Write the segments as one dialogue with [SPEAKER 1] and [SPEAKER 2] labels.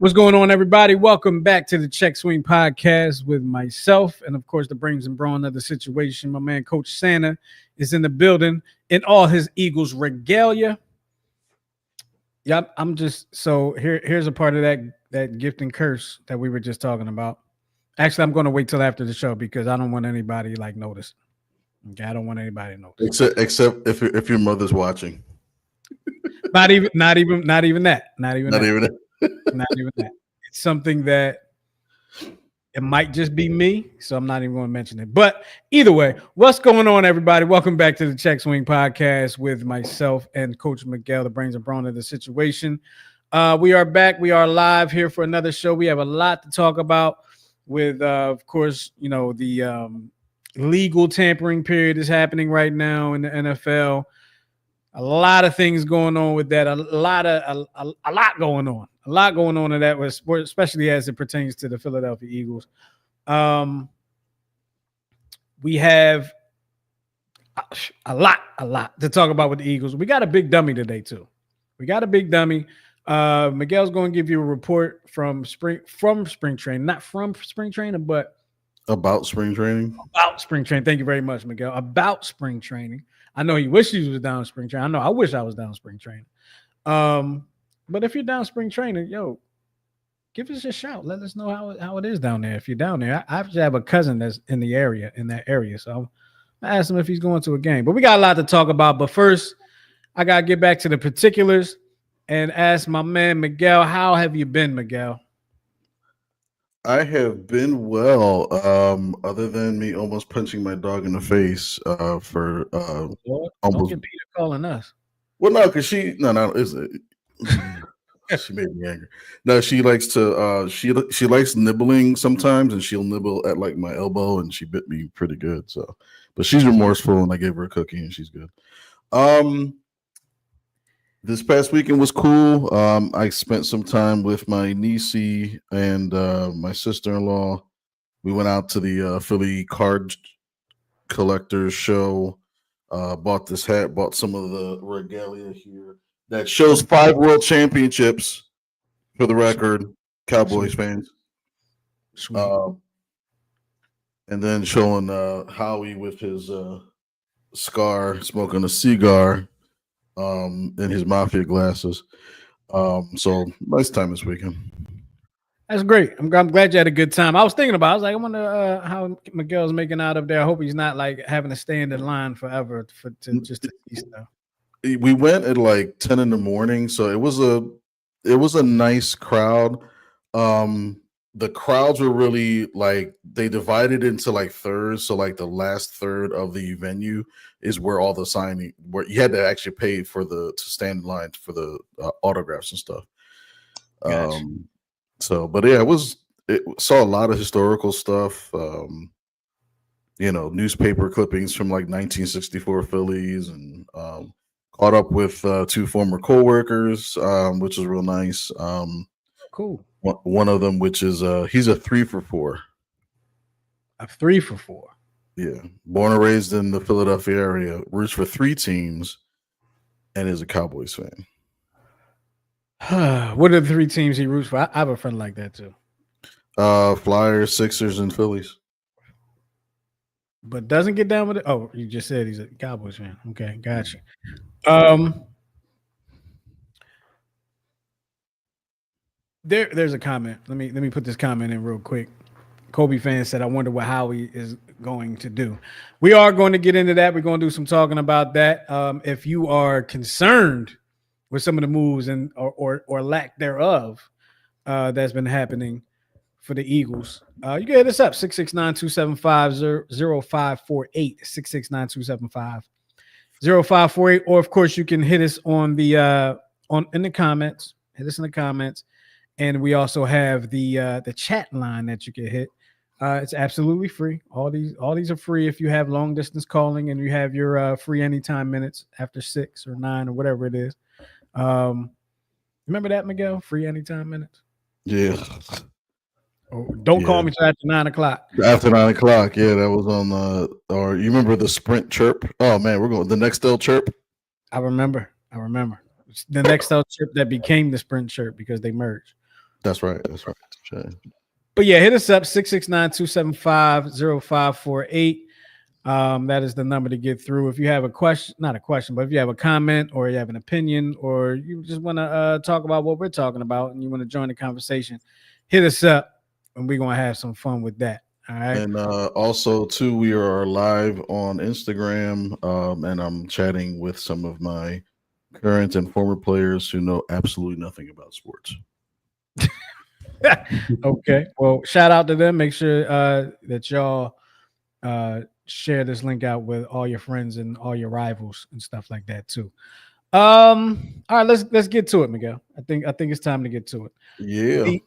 [SPEAKER 1] What's going on, everybody? Welcome back to the CheckSwing Podcast with myself and, of course, the brains and brawn of the situation. My man, Coach Santa, is in the building in all his Eagles regalia. Yep, I'm just here's a part of that gift and curse that we were just talking about. Actually, I'm going to wait till after the show because I don't want anybody notice. Okay, I don't want anybody to notice.
[SPEAKER 2] Except if your mother's watching.
[SPEAKER 1] Not even that. Not even that. It's something that it might just be me, so I'm not even going to mention it. But either way, what's going on, everybody? Welcome back to the CheckSwing Podcast with myself and Coach Miguel, the brains and brawn of the situation. We are back. We are live here for another show. We have a lot to talk about with, of course, the legal tampering period is happening right now in the NFL. A lot of things going on with that. A lot going on. A lot going on in that, especially as it pertains to the Philadelphia Eagles. We have a lot to talk about with the Eagles. We got a big dummy today too. Miguel's going to give you a report from spring training, not from spring training, but
[SPEAKER 2] about spring training.
[SPEAKER 1] About spring training. Thank you very much, Miguel. About spring training. I know he wishes he was down spring training. I wish I was down spring training. But if you're down spring training, give us a shout. Let us know how it is down there. If you're down there, I actually have a cousin that's in that area. So I asked him if he's going to a game. But we got a lot to talk about. But first, I got to get back to the particulars and ask my man, Miguel, how have you been, Miguel?
[SPEAKER 2] I have been well, other than me almost punching my dog in the face for almost.
[SPEAKER 1] Don't get Peter calling us.
[SPEAKER 2] Well, no, because she made me angry. No, she likes to she likes nibbling sometimes, and she'll nibble at my elbow, and she bit me pretty good. So, but she's remorseful, and I gave her a cookie, and she's good. This past weekend was cool. I spent some time with my niecey and my sister-in-law. We went out to the Philly card collectors show. Bought this hat, bought some of the regalia here that shows 5 world championships, for the record, Cowboys fans. And then showing Howie with his scar, smoking a cigar. In his mafia glasses. So nice time this weekend.
[SPEAKER 1] That's great. I'm glad you had a good time. I was thinking about I wonder how Miguel's making out up there. I hope he's not having to stand in line forever to see stuff.
[SPEAKER 2] We went at 10 in the morning, so it was a nice crowd. The crowds were really they divided into thirds. So the last third of the venue is where all the signing, where you had to actually pay to stand in line for the autographs and stuff.
[SPEAKER 1] Gotcha.
[SPEAKER 2] But yeah, it saw a lot of historical stuff. Newspaper clippings from 1964 Phillies, and caught up with 2 former coworkers, which is real nice.
[SPEAKER 1] Cool.
[SPEAKER 2] One of them, which is he's a 3 for 4.
[SPEAKER 1] A 3 for 4.
[SPEAKER 2] Yeah, born and raised in the Philadelphia area, roots for 3 teams, and is a Cowboys fan.
[SPEAKER 1] What are the 3 teams he roots for? I have a friend like that too.
[SPEAKER 2] Flyers, Sixers, and Phillies.
[SPEAKER 1] But doesn't get down with it. Oh, you just said he's a Cowboys fan. Okay, gotcha. There's a comment. Let me put this comment in real quick. Kobe fan said, I wonder what Howie is going to do. We are going to get into that. We're going to do some talking about that. If you are concerned with some of the moves and or lack thereof that's been happening for the Eagles, you can hit us up 669-275-0548, 669-275-0548, or of course you can hit us in the comments. Hit us in the comments. And we also have the chat line that you can hit. It's absolutely free. All these are free if you have long distance calling and you have your free anytime minutes after 6 or 9 or whatever it is. Remember that, Miguel? Free anytime minutes.
[SPEAKER 2] Yeah.
[SPEAKER 1] Oh, don't call me till after 9 o'clock.
[SPEAKER 2] After 9 o'clock, yeah, that was on or you remember the Sprint chirp? Oh man, we're going the Nextel chirp.
[SPEAKER 1] I remember. The Nextel chirp that became the Sprint chirp because they merged.
[SPEAKER 2] That's right. Okay.
[SPEAKER 1] But yeah, hit us up 669-275-0548. That is the number to get through. If you have a question, not a question, but if you have a comment or you have an opinion or you just want to talk about what we're talking about and you want to join the conversation, hit us up and we're going to have some fun with that. All right.
[SPEAKER 2] And also, too, we are live on Instagram, and I'm chatting with some of my current and former players who know absolutely nothing about sports.
[SPEAKER 1] Okay. Well, shout out to them. Make sure that y'all share this link out with all your friends and all your rivals and stuff like that too. All right, let's get to it, Miguel. I think it's time to get to it.
[SPEAKER 2] Yeah.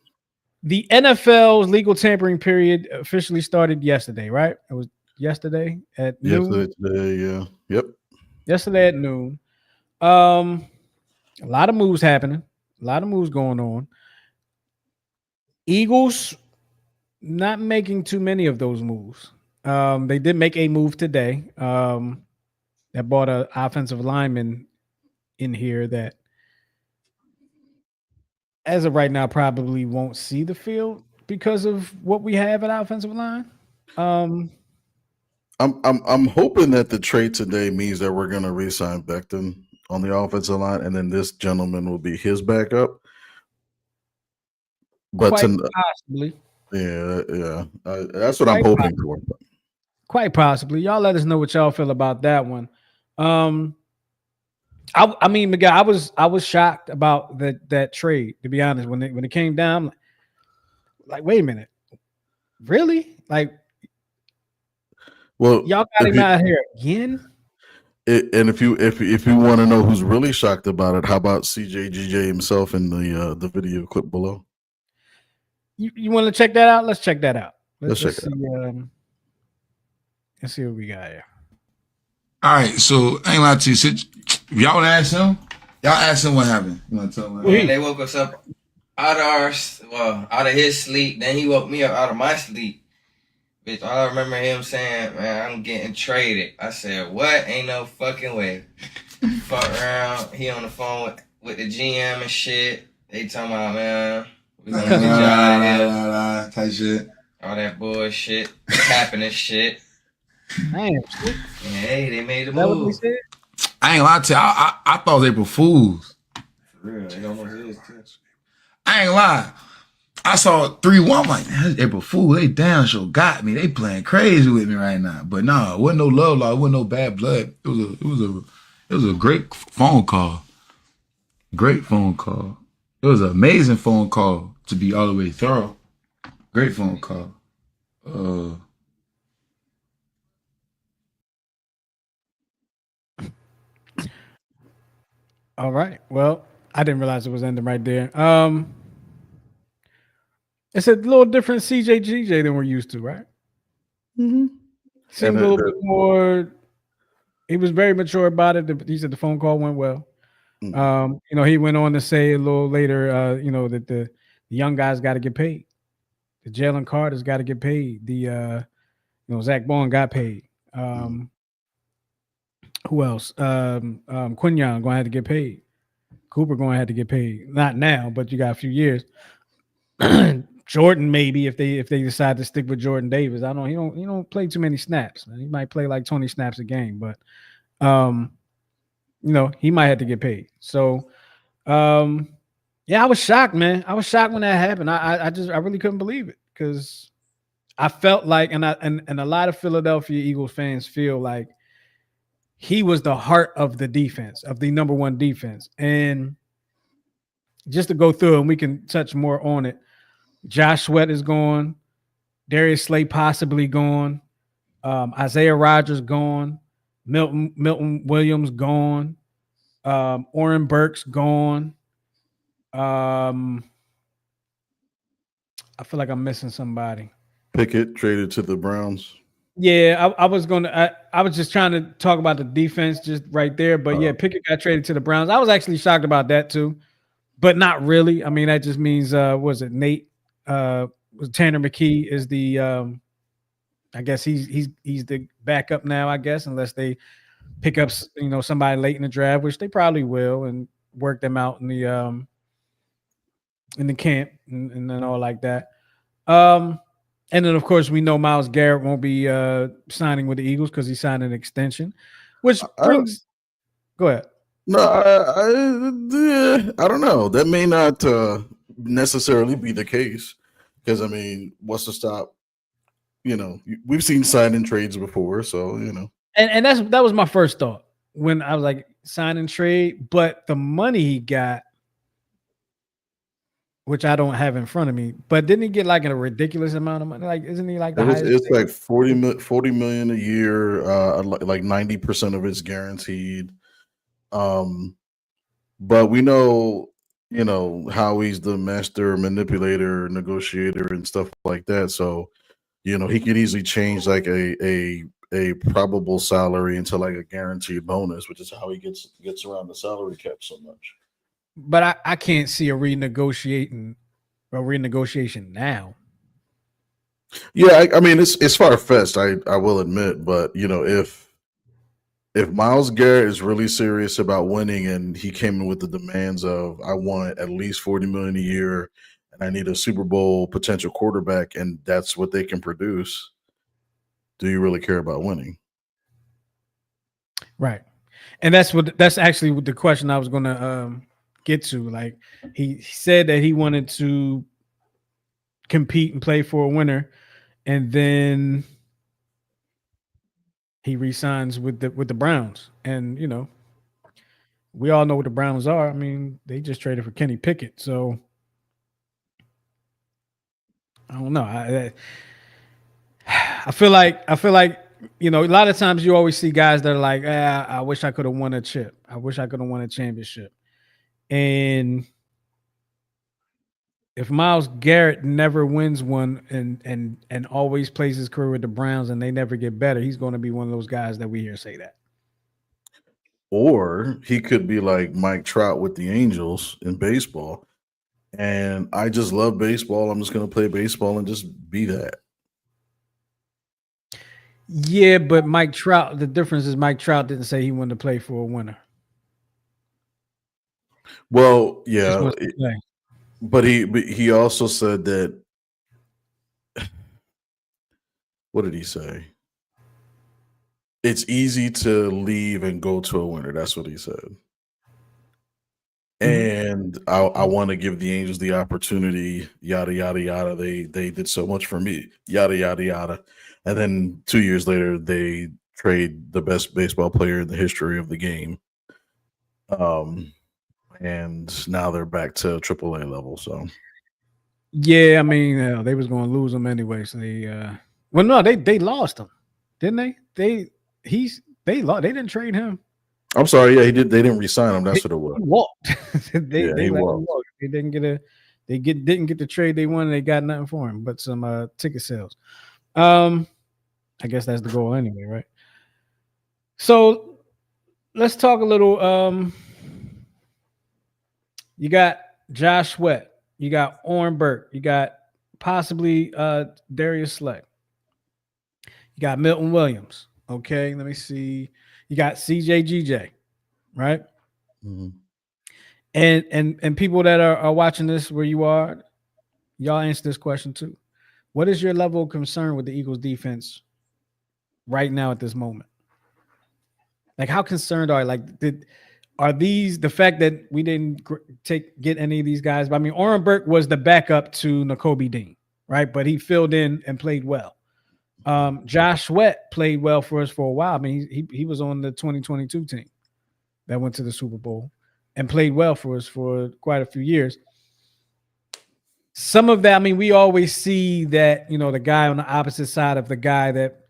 [SPEAKER 1] The NFL's legal tampering period officially started yesterday, right? It was yesterday at noon.
[SPEAKER 2] Yeah. Yep.
[SPEAKER 1] Yesterday at noon. A lot of moves happening. A lot of moves going on. Eagles not making too many of those moves. They did make a move today. That brought an offensive lineman in here that, as of right now, probably won't see the field because of what we have at offensive line.
[SPEAKER 2] I'm hoping that the trade today means that we're going to re-sign Becton on the offensive line, and then this gentleman will be his backup. But
[SPEAKER 1] possibly.
[SPEAKER 2] Yeah. That's what I'm hoping for.
[SPEAKER 1] Quite possibly. Y'all let us know what y'all feel about that one. I mean, Miguel, I was shocked about that trade, to be honest. When it came down, like, wait a minute, really? Like,
[SPEAKER 2] well,
[SPEAKER 1] y'all got him out here again.
[SPEAKER 2] And if you want to know who's really shocked about it, how about CJGJ himself in the video clip below?
[SPEAKER 1] You want to check that out? Let's check that out.
[SPEAKER 2] Let's check it out.
[SPEAKER 1] Let's see what we got here.
[SPEAKER 3] All right, so I ain't lying to you. Y'all ask him. Y'all ask him what happened. You want to tell him?
[SPEAKER 4] They woke us up out of his sleep. Then he woke me up out of my sleep. Bitch, all I remember him saying, "Man, I'm getting traded." I said, "What? Ain't no fucking way." Fuck around. He on the phone with the GM and shit. They talking about, man, we gonna get you out of here.
[SPEAKER 3] Type shit.
[SPEAKER 4] All that bullshit, capping and shit.
[SPEAKER 1] Damn.
[SPEAKER 4] Hey, they made the
[SPEAKER 1] move.
[SPEAKER 4] What said?
[SPEAKER 3] I ain't lying to you. I thought it was April Fools.
[SPEAKER 4] For real, it almost is.
[SPEAKER 3] I ain't lying. I saw 3-1. I'm like, man, April Fool. They damn sure got me. They playing crazy with me right now. But nah, it wasn't no love law. It wasn't no bad blood. It was a great phone call. Great phone call. It was an amazing phone call to be all the way thorough. Great phone call.
[SPEAKER 1] All right. Well, I didn't realize it was ending right there. It's a little different CJGJ than we're used to, right?
[SPEAKER 2] Mm-hmm.
[SPEAKER 1] Seemed a little bit more. He was very mature about it. He said the phone call went well. Mm-hmm. He went on to say a little later, that the young guys got to get paid. The Jalen Carter's got to get paid. The Zach Bowen got paid. Who else? Quinyon going to have to get paid. Cooper going to have to get paid. Not now, but you got a few years. Jordan, maybe if they decide to stick with Jordan Davis. I don't know. He don't play too many snaps. He might play like 20 snaps a game, but he might have to get paid. So I was shocked, man. I was shocked when that happened. I really couldn't believe it because I felt like and a lot of Philadelphia Eagles fans feel like he was the heart of the defense, of the number one defense. And just to go through and we can touch more on it. Josh Sweat is gone. Darius Slay possibly gone. Isaiah Rodgers gone. Milton Williams gone. Oren Burks gone. I feel like I'm missing somebody.
[SPEAKER 2] Pickett traded to the Browns.
[SPEAKER 1] Yeah, I was just trying to talk about the defense just right there. But yeah, Pickett got traded to the Browns. I was actually shocked about that too, but not really. I mean, that just means was it Nate? Tanner McKee is the I guess he's the backup now, I guess, unless they pick up somebody late in the draft, which they probably will, and work them out in in the camp and then all like that. And then of course we know Myles Garrett won't be signing with the Eagles because he signed an extension, which brings. Go ahead.
[SPEAKER 2] No, I don't know. That may not necessarily be the case because I mean, what's to stop? We've seen signing trades before, so
[SPEAKER 1] And that was my first thought when I was like sign and trade, but the money he got, which I don't have in front of me, but didn't he get like a ridiculous amount of money? Like, isn't he like the highest?
[SPEAKER 2] It's like 40 million a year. Like 90% of it's guaranteed. But we know, how he's the master manipulator, negotiator, and stuff like that. So, he could easily change like a probable salary into like a guaranteed bonus, which is how he gets around the salary cap so much.
[SPEAKER 1] But I can't see a renegotiation now.
[SPEAKER 2] Yeah, I mean it's far-fetched, I will admit, but if Myles Garrett is really serious about winning and he came in with the demands of I want at least $40 million a year and I need a Super Bowl potential quarterback and that's what they can produce, do you really care about winning?
[SPEAKER 1] Right. And that's actually what the question I was going to get to. Like he said that he wanted to compete and play for a winner, and then he re-signs with the Browns. And we all know what the Browns are. I mean, they just traded for Kenny Pickett, so I don't know. I feel like a lot of times you always see guys that are like, I wish I could have won a chip. I wish I could have won a championship. And if Myles Garrett never wins one and always plays his career with the Browns and they never get better, he's going to be one of those guys that we hear say that.
[SPEAKER 2] Or he could be like Mike Trout with the Angels in baseball. And I just love baseball. I'm just going to play baseball and just be that.
[SPEAKER 1] Yeah, but Mike Trout, the difference is Mike Trout didn't say he wanted to play for a winner.
[SPEAKER 2] Well, yeah. But he also said that. What did he say? It's easy to leave and go to a winner. That's what he said. And I want to give the Angels the opportunity, yada, yada, yada. They did so much for me, yada, yada, yada. And then 2 years later, they trade the best baseball player in the history of the game. And now they're back to AAA level. So,
[SPEAKER 1] yeah, I mean, they was going to lose him anyway. So they lost him, didn't they? They didn't trade him.
[SPEAKER 2] I'm sorry. Yeah, he did. They didn't re-sign him. That's what it was.
[SPEAKER 1] He walked.
[SPEAKER 2] He walked.
[SPEAKER 1] They didn't get the trade they wanted. They got nothing for him, but some ticket sales. I guess that's the goal anyway, right? So let's talk a little. You got Josh Sweat. You got Oren Burke. You got possibly Darius Slay. You got Milton Williams. Okay, let me see. You got CJ, right?
[SPEAKER 2] Mm-hmm.
[SPEAKER 1] And people that are watching this where you are, y'all answer this question too. What is your level of concern with the Eagles defense right now at this moment? Like, how concerned are you? Like, are these the fact that we didn't get any of these guys? I mean, Oren Burke was the backup to Nakobe Dean, right? But he filled in and played well. Josh Sweat played well for us for a while. I mean, he was on the 2022 team that went to the Super Bowl and played well for us for quite a few years. Some of that, I mean, we always see that, the guy on the opposite side of the guy that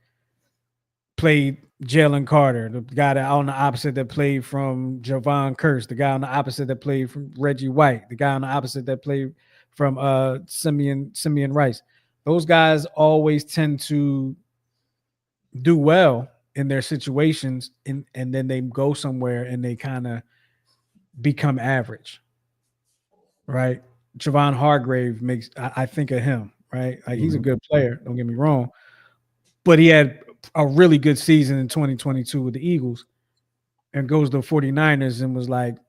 [SPEAKER 1] played Jalen Carter, the guy that on the opposite that played from Javon Kearse, the guy on the opposite that played from Reggie White, the guy on the opposite that played from Simeon Rice. Those guys always tend to do well in their situations, and then they go somewhere and they kind of become average, right? Javon Hargrave makes I think of him, right? Like, he's a good player, don't get me wrong, but he had a really good season in 2022 with the Eagles and goes to the 49ers and was like
[SPEAKER 2] a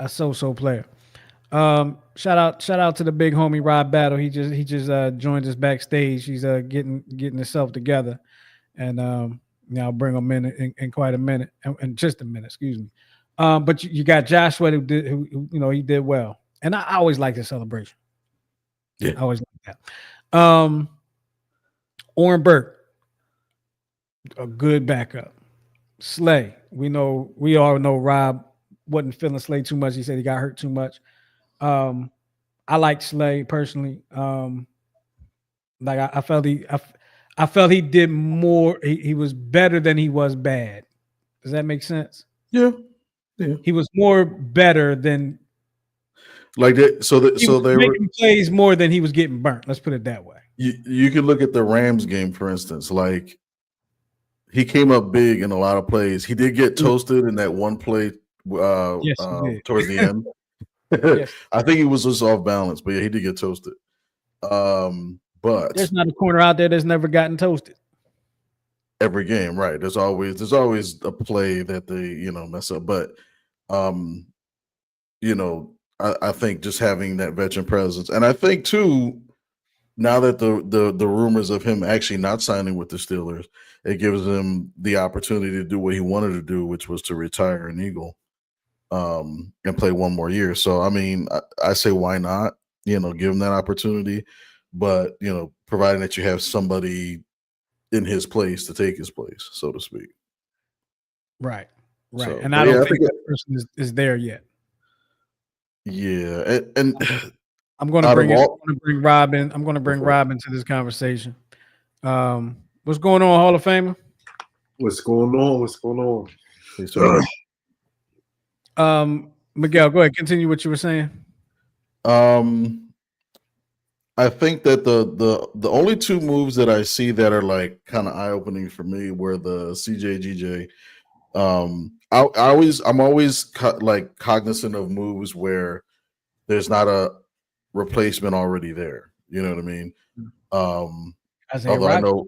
[SPEAKER 2] so-so
[SPEAKER 1] player. Shout out to the big homie Rob Battle. He just joined us backstage. He's getting himself together, and I'll bring him in quite a minute, in just a minute. Excuse me. But you got Joshua who he did well, and I always like the celebration.
[SPEAKER 2] Yeah,
[SPEAKER 1] I always like that. Oren Burke, a good backup. Slay, we all know Rob wasn't feeling Slay too much. He said he got hurt too much. I like Slay personally. Like I felt he did more. He was better than he was bad. Does that make sense?
[SPEAKER 2] Yeah.
[SPEAKER 1] He was more better than
[SPEAKER 2] like that. So they were
[SPEAKER 1] making plays more than he was getting burnt. Let's put it that way.
[SPEAKER 2] You can look at the Rams game, for instance. Like he came up big in a lot of plays. He did get toasted in that one play
[SPEAKER 1] Yes,
[SPEAKER 2] towards the end. Yes. I think he was just off balance, but yeah, he did get toasted. But
[SPEAKER 1] there's not a corner out there that's never gotten toasted.
[SPEAKER 2] Every game, right? There's always a play that they mess up, but I think just having that veteran presence, and I think too, now that the rumors of him actually not signing with the Steelers, it gives him the opportunity to do what he wanted to do, which was to retire an Eagle, and play one more year. So I mean, I say why not? Give him that opportunity, but providing that you have somebody in his place to take his place, so to speak.
[SPEAKER 1] Right. So, and
[SPEAKER 2] I
[SPEAKER 1] don't think that person is there yet.
[SPEAKER 2] Yeah, and
[SPEAKER 1] I'm going to bring Rob in. I'm going to bring Rob into this conversation. What's going on, Hall of Famer?
[SPEAKER 5] What's going on?
[SPEAKER 1] Miguel, go ahead. Continue what you were saying.
[SPEAKER 2] I think that the only two moves that I see that are like kind of eye opening for me were the CJ GJ. I'm always like cognizant of moves where there's not a replacement already there. You know what I mean? Although I know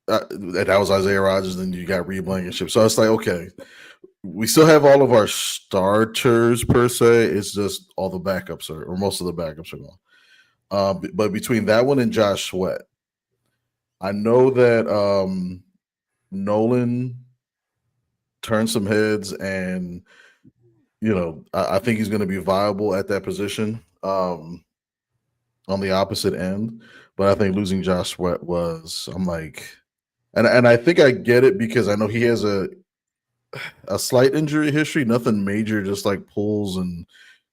[SPEAKER 2] that was Isaiah Rodgers, then you got Reed Blankenship. So it's like, okay, we still have all of our starters per se. It's just all the backups or most of the backups are gone. But between that one and Josh Sweat, I know that Nolan turned some heads, and I think he's going to be viable at that position on the opposite end. But I think losing Josh Sweat I'm like, and I think I get it because I know he has a slight injury history, nothing major, just like pulls and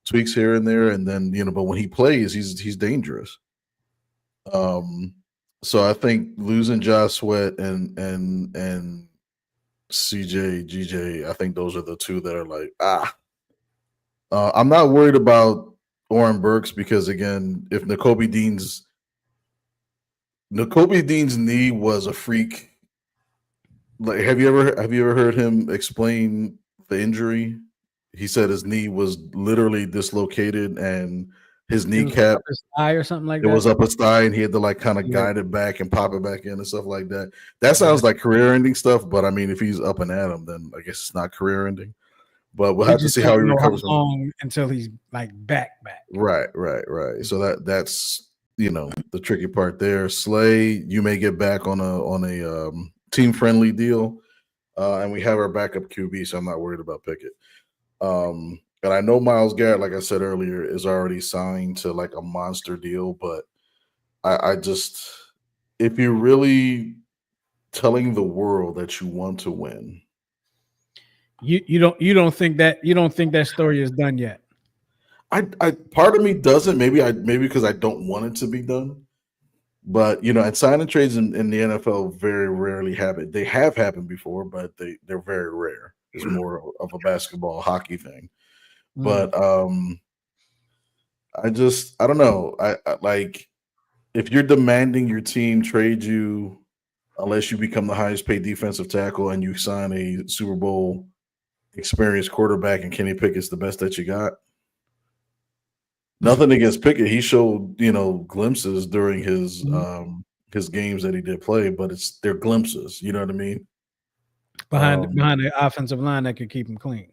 [SPEAKER 2] tweaks here and there, and then but when he plays, he's dangerous. So I think losing Josh Sweat and CJ GJ, I think those are the two that are like I'm not worried about Oren Burks because again, if Nakobe Dean's knee was a freak. Like, have you ever heard him explain the injury? He said his knee was literally dislocated and his kneecap,
[SPEAKER 1] his thigh or something like that.
[SPEAKER 2] It was up his thigh, and he had to like kind of guide it back and pop it back in and stuff like that. That sounds like career-ending stuff, but I mean, if he's up and at him, then I guess it's not career-ending. But we'll have to see how he recovers
[SPEAKER 1] until he's like back.
[SPEAKER 2] Right. So that's the tricky part there. Slay, you may get back on a team-friendly deal, and we have our backup QB, so I'm not worried about Pickett. And I know Myles Garrett, like I said earlier, is already signed to like a monster deal, but I just, if you're really telling the world that you want to win,
[SPEAKER 1] you don't think that story is done yet.
[SPEAKER 2] I part of me doesn't. Maybe because I don't want it to be done. But and signing trades in the NFL very rarely happen. They have happened before, but they're very rare. It's more of a basketball, hockey thing. But I don't know. I like, if you're demanding your team trade you unless you become the highest paid defensive tackle and you sign a Super Bowl experienced quarterback and Kenny Pickett's the best that you got. Nothing against Pickett. He showed, glimpses during his games that he did play, but they're glimpses. You know what I mean?
[SPEAKER 1] Behind the offensive line that could keep him clean.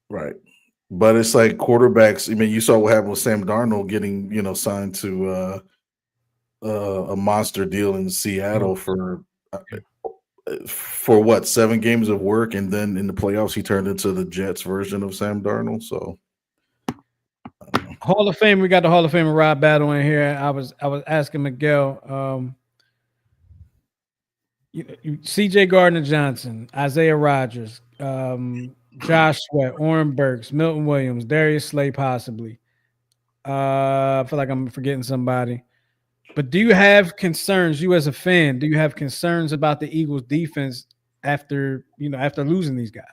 [SPEAKER 2] Right. But it's like quarterbacks. I mean, you saw what happened with Sam Darnold getting, signed to a monster deal in Seattle for what, 7 games of work, and then in the playoffs he turned into the Jets version of Sam Darnold. So
[SPEAKER 1] Hall of Fame, we got the Hall of Famer Rob Battle in here. I was asking Miguel, C.J. Gardner Johnson, Isaiah Rodgers, Josh Sweat, Orrin Burks, Milton Williams, Darius Slay, possibly. I feel like I'm forgetting somebody. But do you have concerns, you as a fan, do you have concerns about the Eagles defense after losing these guys?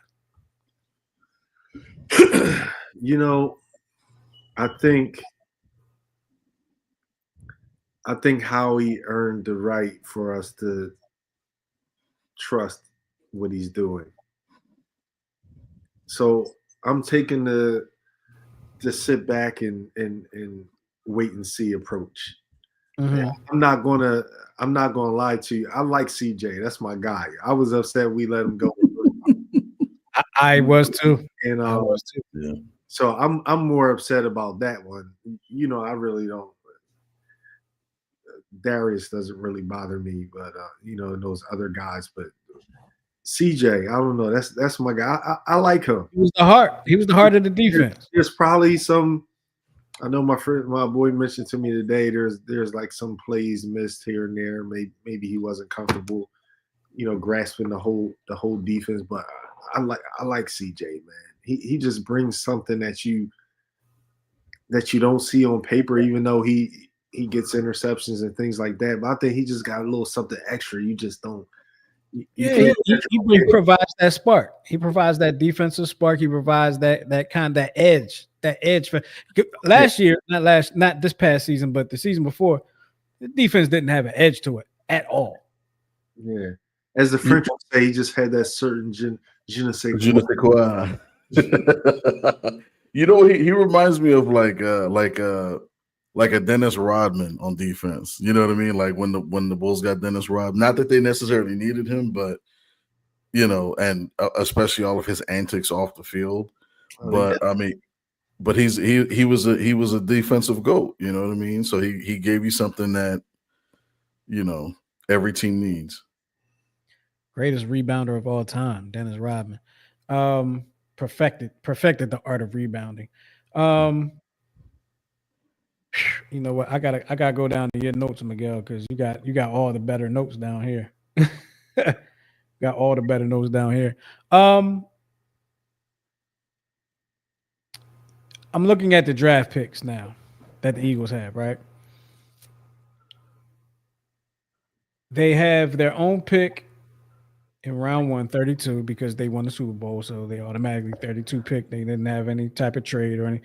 [SPEAKER 5] I think Howie earned the right for us to trust what he's doing. So I'm taking the sit back and wait and see approach.
[SPEAKER 1] Mm-hmm.
[SPEAKER 5] I'm not gonna lie to you. I like CJ. That's my guy. I was upset we let him go.
[SPEAKER 1] I was too.
[SPEAKER 5] And
[SPEAKER 1] I was too.
[SPEAKER 2] Yeah.
[SPEAKER 5] So I'm more upset about that one. I really don't. Darius doesn't really bother me, but and those other guys. But CJ, I don't know. That's my guy. I like him.
[SPEAKER 1] He was the heart. He was the heart of the defense.
[SPEAKER 5] There's probably some. I know my boy mentioned to me today. There's like some plays missed here and there. Maybe he wasn't comfortable, grasping the whole defense. But I like CJ, man. He just brings something that you don't see on paper, even though he gets interceptions and things like that. But I think he just got a little something extra. You just don't.
[SPEAKER 1] He provides that spark. He provides that defensive spark. He provides that kind of edge. That edge for last year, not this past season, but the season before, the defense didn't have an edge to it at all.
[SPEAKER 5] Yeah, as the French would say, he just had that certain je ne sais
[SPEAKER 2] quoi. He reminds me of like a Dennis Rodman on defense. You know what I mean? Like when the Bulls got Dennis Rodman. Not that they necessarily needed him, but and especially all of his antics off the field. But I mean. But he was a defensive GOAT, you know what I mean? So he gave you something that, every team needs.
[SPEAKER 1] Greatest rebounder of all time, Dennis Rodman. Perfected the art of rebounding. You know what? I gotta go down to your notes, Miguel, because you got all the better notes down here. Got all the better notes down here. I'm looking at the draft picks now that the Eagles have, right? They have their own pick in round 132 because they won the Super Bowl, so they automatically 32 pick. They didn't have any type of trade or any.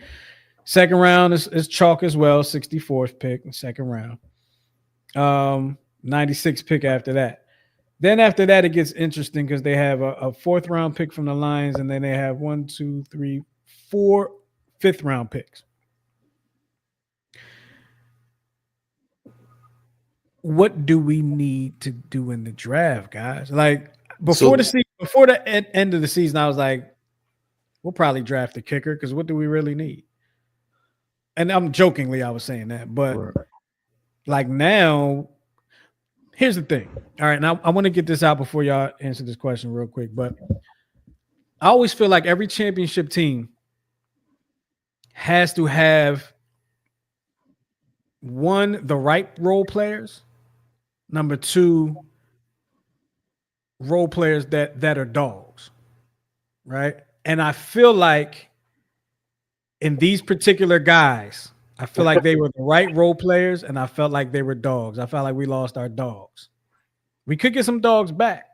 [SPEAKER 1] Second round is chalk as well, 64th pick in second round. 96 pick after that. Then after that, it gets interesting because they have a 4th round pick from the Lions, and then they have 1, 2, 3, 4 5th round picks. What do we need to do in the draft, guys? Like before the end of the season, I was like, we'll probably draft a kicker because what do we really need? And I'm jokingly, I was saying that, but like now, here's the thing. All right, now I want to get this out before y'all answer this question real quick, but I always feel like every championship team has to have one, the right role players. Number 2, role players that are dogs, right? And I feel like in these particular guys, I feel like they were the right role players, and I felt like they were dogs. I felt like we lost our dogs. We could get some dogs back.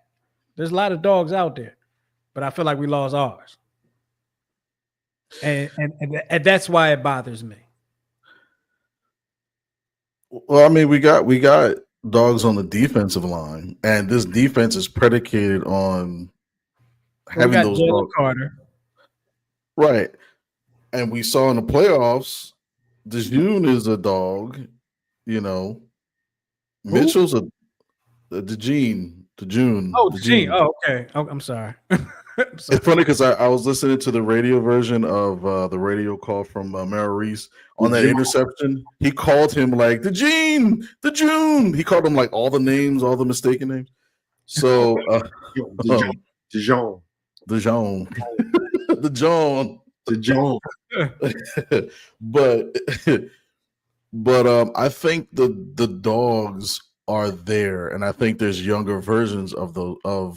[SPEAKER 1] There's a lot of dogs out there, but I feel like we lost ours. And that's why it bothers me.
[SPEAKER 2] Well, I mean, we got dogs on the defensive line, and this defense is predicated on having those dogs.
[SPEAKER 1] Carter.
[SPEAKER 2] Right. And we saw in the playoffs, DeJune is a dog, Mitchell's DeJune.
[SPEAKER 1] Oh, DeJune. Oh, okay. Oh, I'm sorry.
[SPEAKER 2] It's funny because I was listening to the radio version of the radio call from Merrill Reese on that interception. He called him like the June. He called him like all the names, all the mistaken names. So
[SPEAKER 5] Dijon.
[SPEAKER 2] the John. but I think the dogs are there, and I think there's younger versions of a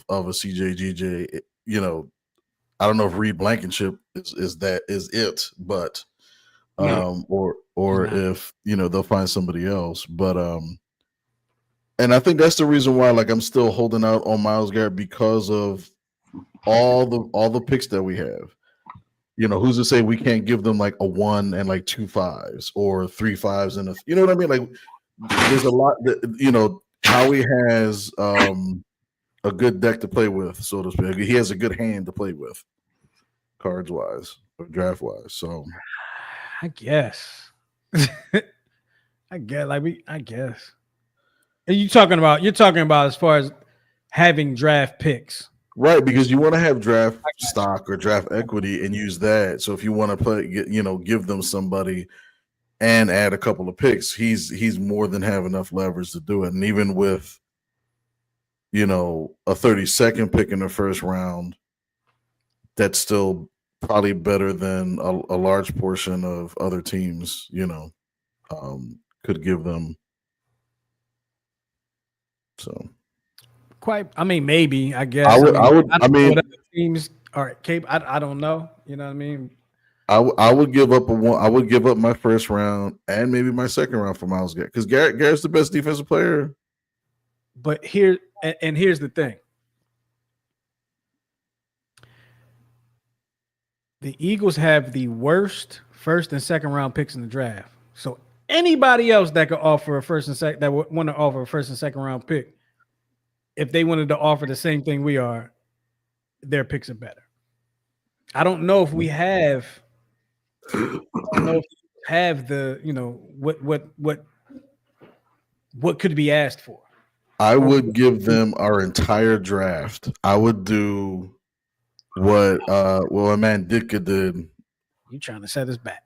[SPEAKER 2] CJGJ. You know, I don't know if Reed Blankenship is it, but or if they'll find somebody else. But and I think that's the reason why I'm still holding out on Myles Garrett because of all the picks that we have. Who's to say we can't give them like a 1 and like 2 5s or 3 5s and you know what I mean? Like there's a lot that Howie has a good deck to play with, so to speak. He has a good hand to play with, cards wise or draft wise. So
[SPEAKER 1] I guess. I guess. And you're talking about as far as having draft picks.
[SPEAKER 2] Right, because you want to have draft stock or draft equity and use that. So if you want to play, give them somebody and add a couple of picks, he's more than have enough leverage to do it. And even with a 32nd pick in the first round, that's still probably better than a large portion of other teams, could give them. So.
[SPEAKER 1] Maybe, I guess.
[SPEAKER 2] I mean,
[SPEAKER 1] teams are capable. I don't know. You know what I mean?
[SPEAKER 2] I would give up I would give up my first round and maybe my second round for Myles Garrett because Garrett's the best defensive player.
[SPEAKER 1] But here's the thing: the Eagles have the worst first and second round picks in the draft. So anybody else that could offer a first and second that would want to offer a first and second round pick, if they wanted to offer the same thing we are, their picks are better. I don't know if we have. What could be asked for.
[SPEAKER 2] I would give them our entire draft. I would do what my man Ditka did.
[SPEAKER 1] You trying to set us back?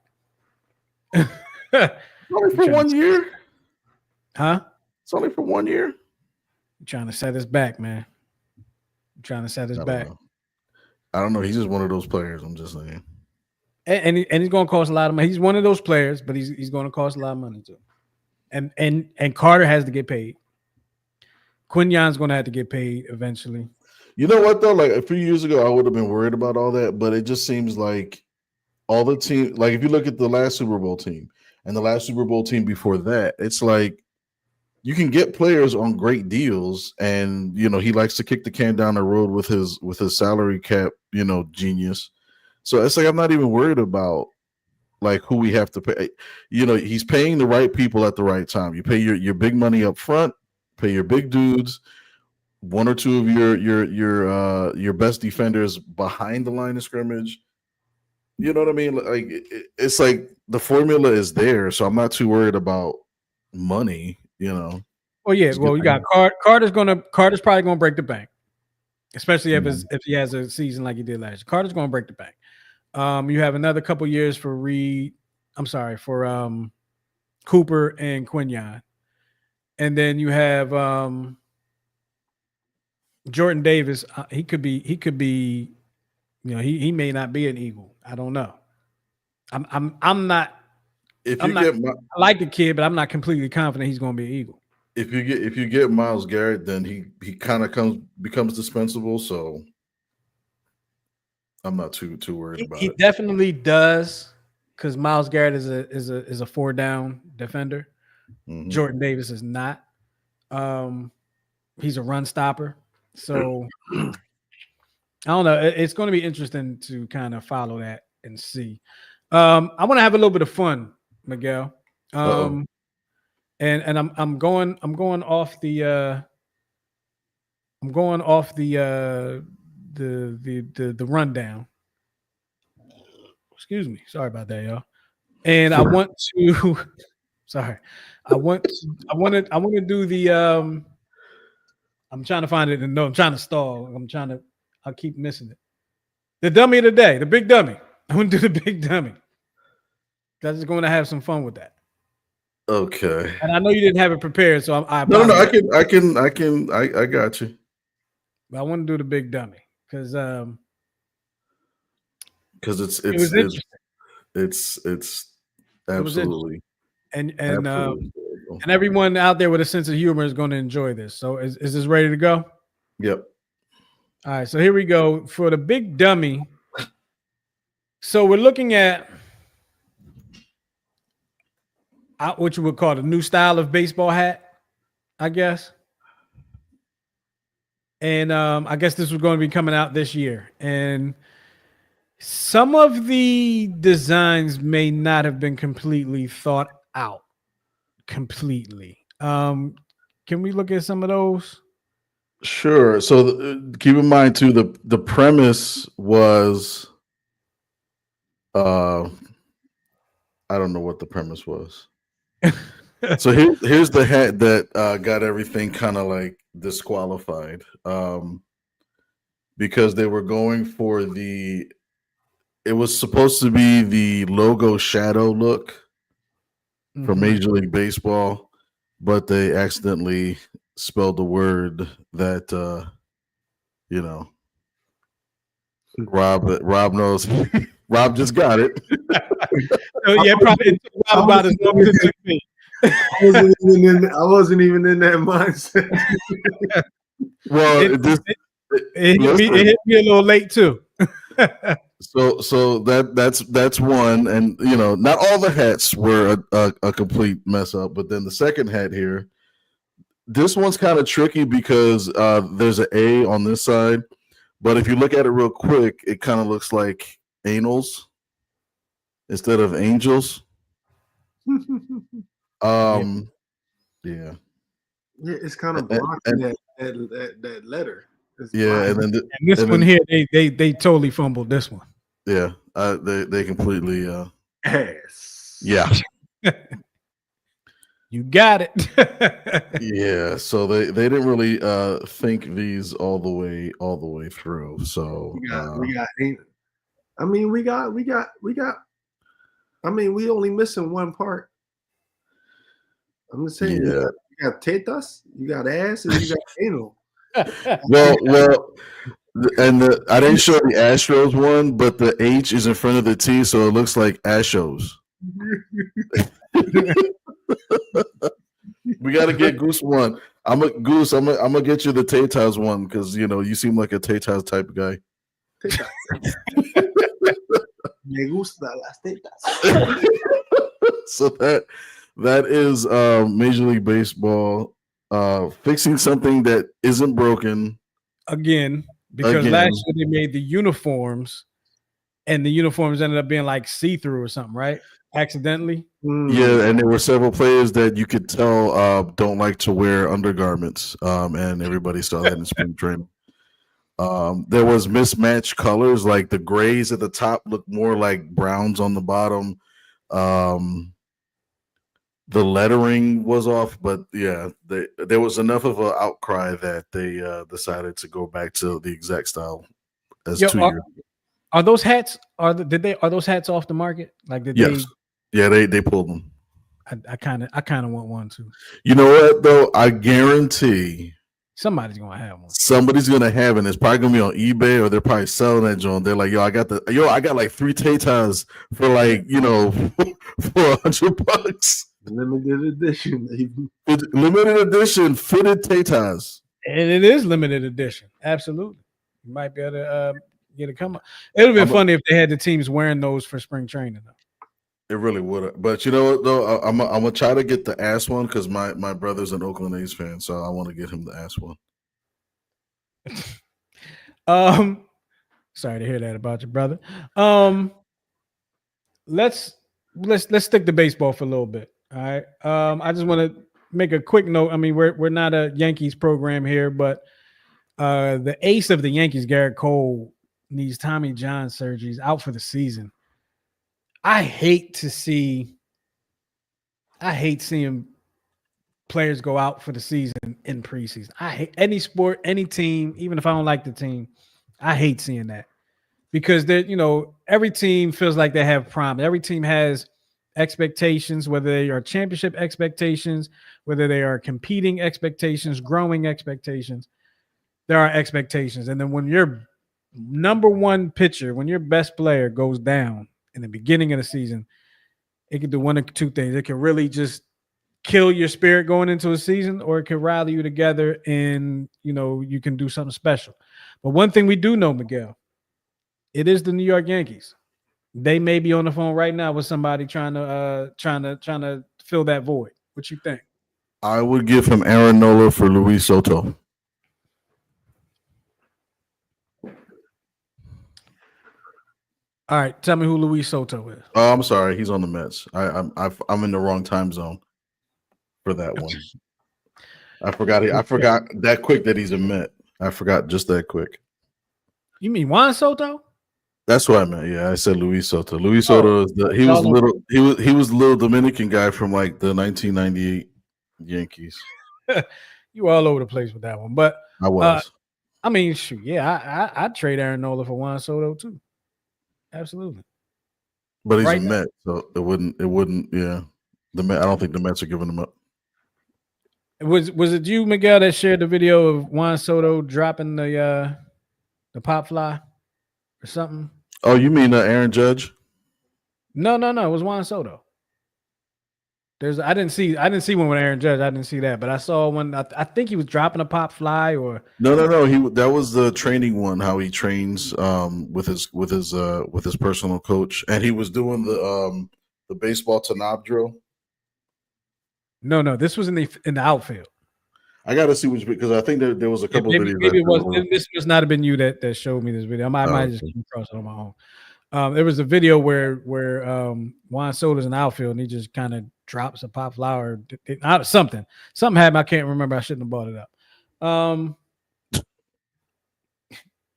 [SPEAKER 2] Only for 1 year,
[SPEAKER 1] huh?
[SPEAKER 2] It's only for 1 year.
[SPEAKER 1] You trying to set us back, man? You trying to set us back?
[SPEAKER 2] I don't know. He's just one of those players. I'm just saying.
[SPEAKER 1] And he's going to cost a lot of money. He's one of those players, but he's going to cost a lot of money too. And Carter has to get paid. Quinyon's going to have to get paid eventually.
[SPEAKER 2] You know what though? Like a few years ago, I would have been worried about all that, but it just seems like all the team. Like if you look at the last Super Bowl team and the last Super Bowl team before that, it's like you can get players on great deals, and he likes to kick the can down the road with his salary cap, genius. So it's like I'm not even worried about like who we have to pay. He's paying the right people at the right time. You pay your big money up front, pay your big dudes, one or two of your best defenders behind the line of scrimmage. You know what I mean? Like it's like the formula is there, so I'm not too worried about money. Well,
[SPEAKER 1] yeah. Well, you got Carter's probably gonna break the bank, especially if he has a season like he did last year. Carter's gonna break the bank. You have another couple years for Cooper and Quinyon, and then you have Jordan Davis. He could be. He may not be an Eagle. I don't know. I'm not. I like the kid, but I'm not completely confident he's going to be an Eagle.
[SPEAKER 2] If you get Myles Garrett, then he kind of becomes dispensable. So I'm not too worried about it.
[SPEAKER 1] He definitely does, because Myles Garrett is a 4-down defender. Mm-hmm. Jordan Davis is not. He's a run stopper. So I don't know. It's going to be interesting to kind of follow that and see. I want to have a little bit of fun, Miguel. And I'm going off the rundown. Excuse me. Sorry about that, y'all. And I want to I want to do the I'm trying to find it and no, I'm trying to stall. I'll keep missing it. The dummy of the day, the big dummy. I'm gonna do the big dummy. I'm just going to have some fun with that.
[SPEAKER 2] Okay.
[SPEAKER 1] And I know you didn't have it prepared, so I
[SPEAKER 2] No,
[SPEAKER 1] apologize.
[SPEAKER 2] I got you.
[SPEAKER 1] But I want to do the big dummy because
[SPEAKER 2] it's
[SPEAKER 1] it was interesting.
[SPEAKER 2] It's absolutely
[SPEAKER 1] and
[SPEAKER 2] absolutely
[SPEAKER 1] and everyone out there with a sense of humor is going to enjoy this. So is this ready to go?
[SPEAKER 2] Yep.
[SPEAKER 1] All right, so here we go for the big dummy. So we're looking at what you would call the new style of baseball hat, I guess. And I guess this was going to be coming out this year. And some of the designs may not have been completely thought out. Completely. Can we look at some of those?
[SPEAKER 2] Sure. So keep in mind too, the premise was, I don't know what the premise was. So here's the hat that got everything kind of like disqualified, because they were going for it was supposed to be the logo shadow look for Major League Baseball, but they accidentally spelled the word that Rob knows. Rob just got it.
[SPEAKER 1] Oh yeah, probably about as long as it took me.
[SPEAKER 5] I wasn't even in that mindset.
[SPEAKER 2] Well,
[SPEAKER 1] it hit me a little late too.
[SPEAKER 2] So that's one, and not all the hats were a complete mess up, but then the second hat here, this one's kind of tricky because there's an A on this side, but if you look at it real quick, it kind of looks like anals instead of angels. Yeah,
[SPEAKER 5] it's kind of blocking that letter.
[SPEAKER 2] And then
[SPEAKER 1] this one here, they totally fumbled this one.
[SPEAKER 2] Yeah, they completely
[SPEAKER 5] ass.
[SPEAKER 2] Yeah.
[SPEAKER 1] You got it.
[SPEAKER 2] Yeah, so they didn't really think these all the way through. So
[SPEAKER 5] we only missing one part. I'm just saying, you got tetas, you got ass, and you got anal.
[SPEAKER 2] Well, and I didn't show the Astros one, but the H is in front of the T, so it looks like Astros. We got to get Goose one. I'm gonna get you the Tetas one because you seem like a Tetas type of guy.
[SPEAKER 5] Me gusta las tetas.
[SPEAKER 2] So that is Major League Baseball fixing something that isn't broken
[SPEAKER 1] again, because last year they made the uniforms and the uniforms ended up being like see-through or something, right? Accidentally.
[SPEAKER 2] Yeah, and there were several players that you could tell don't like to wear undergarments, and everybody saw that in spring training. There was mismatched colors, like the grays at the top looked more like browns on the bottom. The lettering was off, but yeah, there was enough of an outcry that they decided to go back to the exact style as 2 years.
[SPEAKER 1] Are those hats? Are those hats off the market? Like
[SPEAKER 2] yes. Yeah, they pulled them.
[SPEAKER 1] I kind of want one too.
[SPEAKER 2] You know what though? I guarantee
[SPEAKER 1] somebody's gonna have one.
[SPEAKER 2] Somebody's gonna have it. It's probably gonna be on eBay, or they're probably selling that joint. They're like, I got like 3 Tetas for like for $100.
[SPEAKER 5] Limited edition,
[SPEAKER 2] limited edition fitted Tetas,
[SPEAKER 1] and it is limited edition. Absolutely, you might be able to get it come up. It would have been funny if they had the teams wearing those for spring training. Though.
[SPEAKER 2] It really would have. But you know what though, I'm gonna try to get the ass one because my brother's an Oakland A's fan, so I want to get him the ass one.
[SPEAKER 1] Sorry to hear that about your brother. Let's stick to baseball for a little bit. All right. I just want to make a quick note. I mean, we're not a Yankees program here, but the ace of the Yankees, Garrett Cole, needs Tommy John surgeries, out for the season. I hate seeing players go out for the season in preseason. I hate any sport, any team, even if I don't like the team. I hate seeing that because every team feels like they have promise. Every team has expectations, whether they are championship expectations, whether they are competing expectations, growing expectations. There are expectations. And then when your number one pitcher, when your best player goes down in the beginning of the season, it can do one of two things. It can really just kill your spirit going into a season, or it can rally you together and, you can do something special. But one thing we do know, Miguel, it is the New York Yankees. They may be on the phone right now with somebody trying to fill that void. What you think?
[SPEAKER 2] I would give him Aaron Nola for Luis Soto.
[SPEAKER 1] All right, tell me who Luis Soto is.
[SPEAKER 2] Oh, I'm sorry, he's on the Mets. I'm in the wrong time zone for that one. I forgot that quick that he's a Met. I forgot just that quick.
[SPEAKER 1] You mean Juan Soto?
[SPEAKER 2] That's what I meant. Yeah, I said Luis Soto. Luis Soto is he was the little Dominican guy from like the 1998 Yankees.
[SPEAKER 1] You were all over the place with that one, but
[SPEAKER 2] I was.
[SPEAKER 1] I mean, shoot, yeah, I'd trade Aaron Nola for Juan Soto too. Absolutely.
[SPEAKER 2] But he's a Met, so it wouldn't. Yeah, the Met. I don't think the Mets are giving him up.
[SPEAKER 1] Was it you, Miguel, that shared the video of Juan Soto dropping the pop fly or something?
[SPEAKER 2] Oh, you mean Aaron Judge?
[SPEAKER 1] No, it was Juan Soto. I didn't see one with Aaron Judge. I didn't see that, but I saw one. I think he was dropping a pop fly or
[SPEAKER 2] no. That was the training one. How he trains with his personal coach, and he was doing the baseball to knob drill.
[SPEAKER 1] No, this was in the outfield.
[SPEAKER 2] I got to see which, because I think there was a couple of videos.
[SPEAKER 1] Maybe it was. This must not have been you that showed me this video. I might just come across it on my own. There was a video where Juan Soto's in the outfield and he just kind of drops a pop flower. Something happened. I can't remember. I shouldn't have brought it up.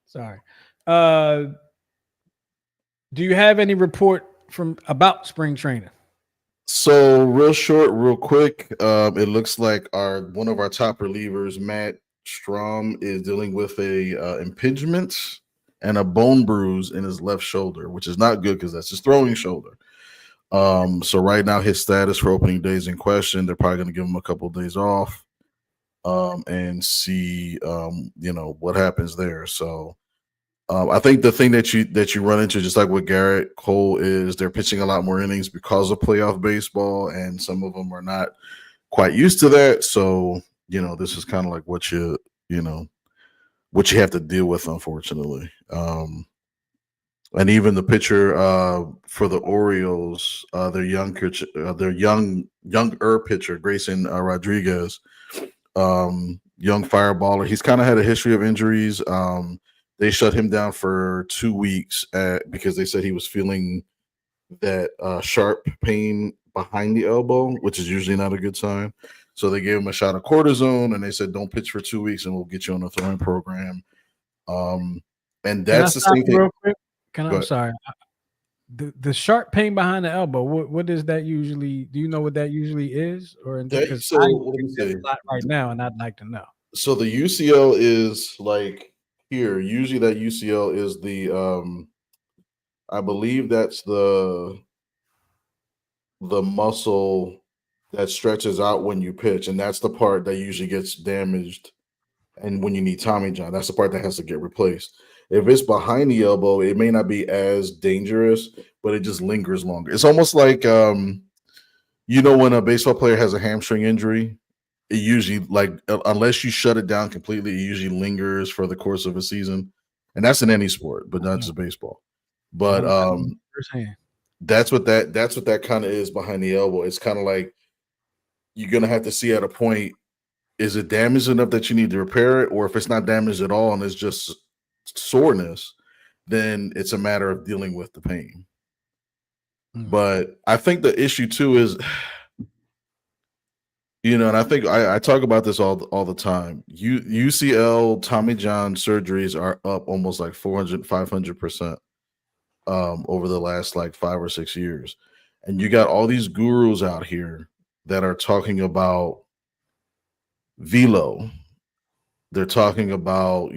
[SPEAKER 1] Sorry. Do you have any report about spring training?
[SPEAKER 2] So real short, real quick. It looks like one of our top relievers, Matt Strom, is dealing with a impingement and a bone bruise in his left shoulder, which is not good because that's his throwing shoulder. So right now his status for opening day is in question. They're probably going to give him a couple of days off and see what happens there. So I think the thing that you run into, just like with Garrett Cole, is they're pitching a lot more innings because of playoff baseball, and some of them are not quite used to that. So this is kind of like what you have to deal with, unfortunately. And even the pitcher for the Orioles, their younger pitcher, Grayson Rodriguez, young fireballer. He's kind of had a history of injuries. They shut him down for 2 weeks because they said he was feeling that sharp pain behind the elbow, which is usually not a good sign. So they gave him a shot of cortisone, and they said, "Don't pitch for 2 weeks, and we'll get you on a throwing program." And that's the same thing.
[SPEAKER 1] Real quick? I'm sorry. The sharp pain behind the elbow. What is that usually? Do you know what that usually is? Or because
[SPEAKER 2] let me see.
[SPEAKER 1] Right now, and I'd like to know.
[SPEAKER 2] So the UCL is like here. Usually, that UCL is the I believe that's the muscle that stretches out when you pitch, and that's the part that usually gets damaged. And when you need Tommy John, that's the part that has to get replaced. If it's behind the elbow, it may not be as dangerous, but it just lingers longer. It's almost like when a baseball player has a hamstring injury, it usually, unless you shut it down completely, it usually lingers for the course of a season. And that's in any sport, but not just baseball. But that's what that kind of is behind the elbow. It's kind of like you're gonna have to see at a point, is it damaged enough that you need to repair it? Or if it's not damaged at all and it's just soreness, then it's a matter of dealing with the pain. But I think the issue too is, and I think I talk about this all the time. UCL Tommy John surgeries are up almost like 500% over the last like 5 or 6 years. And you got all these gurus out here that are talking about velo. They're talking about,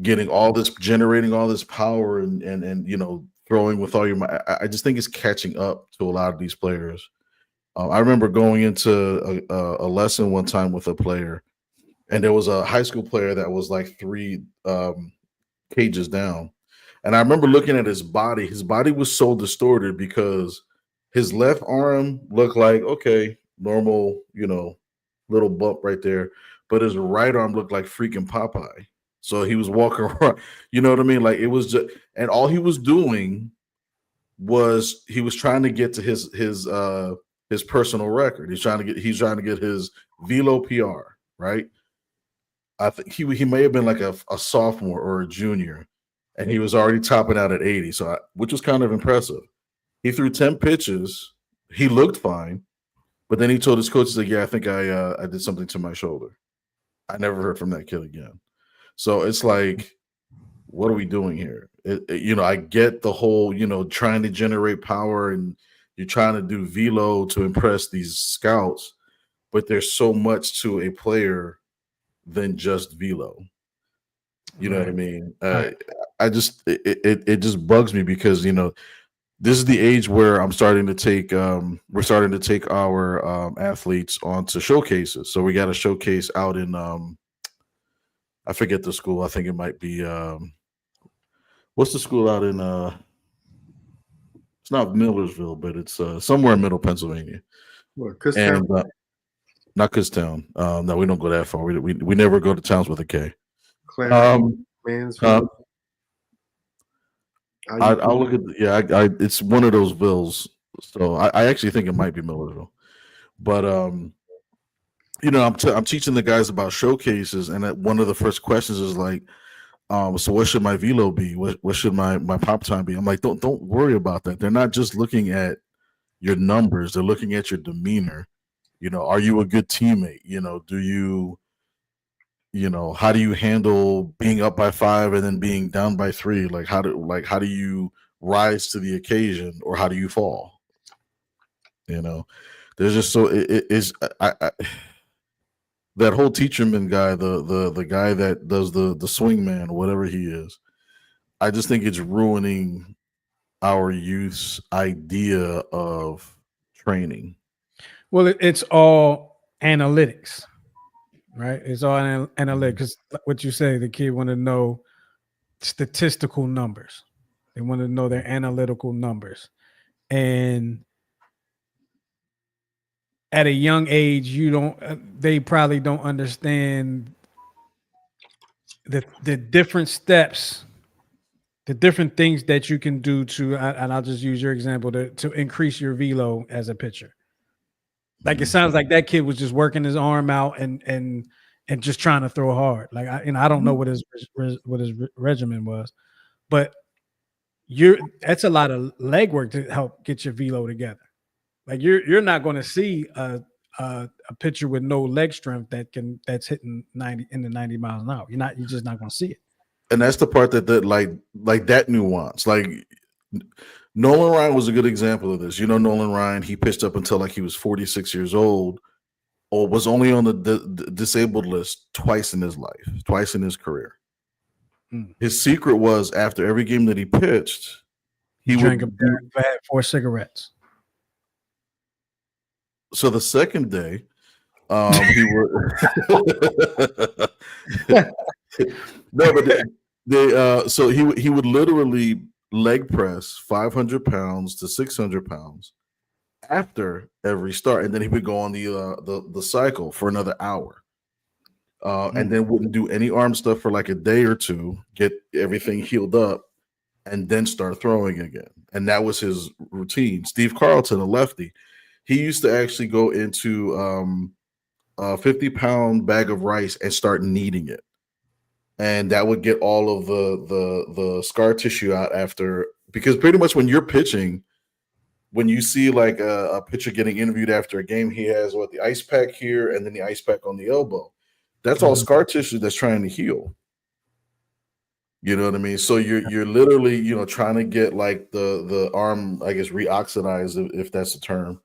[SPEAKER 2] generating all this power and you know, throwing with all your might. I just think it's catching up to a lot of these players. I remember going into a lesson one time with a player, and there was a high school player that was like 3 cages down. And I remember looking at his body. His body was so distorted because his left arm looked like, okay, normal, you know, little bump right there. But his right arm looked like freaking Popeye. So he was walking around, you know what I mean? Like it was just, and all he was doing was he was trying to get to his personal record. He's trying to get his velo PR, right? I think he may have been like a sophomore or a junior, and he was already topping out at 80, which was kind of impressive. He threw 10 pitches. He looked fine, but then he told his coach, he's like, "Yeah, I think I did something to my shoulder." I never heard from that kid again. So it's like, what are we doing here? You know, I get the whole, you know, trying to generate power and you're trying to do velo to impress these scouts, but there's so much to a player than just velo. You know what I mean? I just it just bugs me because, you know, this is the age where we're starting to take our athletes onto showcases. So we got a showcase out in I forget the school. I think it might be what's the school out in it's not Millersville, but it's somewhere in Middle Pennsylvania.
[SPEAKER 5] What, Kutztown?
[SPEAKER 2] And not Kutztown. No, we don't go that far. We never go to towns with a K.
[SPEAKER 5] Mansfield.
[SPEAKER 2] I'll look at it's one of those bills. So I actually think it might be Millersville. But you know, I'm teaching the guys about showcases, and one of the first questions is like, so what should my velo be? What should my pop time be? I'm like, don't worry about that. They're not just looking at your numbers, they're looking at your demeanor. You know, are you a good teammate? You know, how do you handle being up by 5 and then being down by 3? Like how do you rise to the occasion, or how do you fall? You know, there's just so it is that whole teacherman guy, the guy that does the swing man, whatever he is. I just think it's ruining our youth's idea of training.
[SPEAKER 1] Well, it's all analytics, right? It's all analytics. 'Cause what you say, the kid want to know statistical numbers. They want to know their analytical numbers. And at a young age, they probably don't understand the different steps, the different things that you can do and I'll just use your example to increase your velo as a pitcher. Like it sounds like that kid was just working his arm out and just trying to throw hard. Like I don't know what his regimen was, but that's a lot of legwork to help get your velo together. Like you're not going to see a pitcher with no leg strength that's hitting 90 miles an hour. You're just not going to see it.
[SPEAKER 2] And that's the part that like that nuance. Like Nolan Ryan was a good example of this. You know, Nolan Ryan, he pitched up until like he was 46 years old, or was only on the disabled list twice in his life, twice in his career. His secret was after every game that he pitched, he
[SPEAKER 1] drank had 4 cigarettes.
[SPEAKER 2] So the second day, he would so he would literally leg press 500 pounds to 600 pounds after every start, and then he would go on the cycle for another hour, and then wouldn't do any arm stuff for like a day or two, get everything healed up, and then start throwing again. And that was his routine. Steve Carlton, a lefty, he used to actually go into a 50-pound bag of rice and start kneading it. And that would get all of the scar tissue out after, because pretty much when you're pitching, when you see like a pitcher getting interviewed after a game, he has the ice pack here and then the ice pack on the elbow. That's all scar tissue that's trying to heal. You know what I mean? So you're literally, you know, trying to get like the arm, I guess, reoxidized, if that's the term,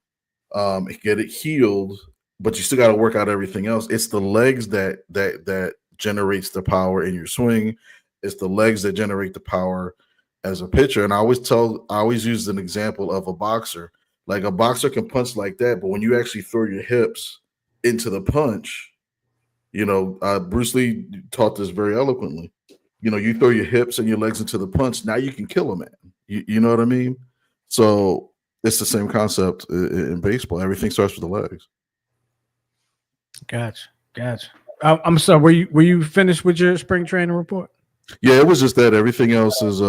[SPEAKER 2] get it healed, but you still got to work out everything else. It's the legs that generates the power in your swing, It's the legs that generate the power as a pitcher. And I always use an example of a boxer. Like a boxer can punch like that, but when you actually throw your hips into the punch, Bruce Lee taught this very eloquently. You throw your hips and your legs into the punch. Now you can kill a man. You know what I mean? So it's the same concept in baseball. Everything starts with the legs.
[SPEAKER 1] Gotcha. I'm sorry. Were you finished with your spring training report?
[SPEAKER 2] Yeah, it was just that. Everything else is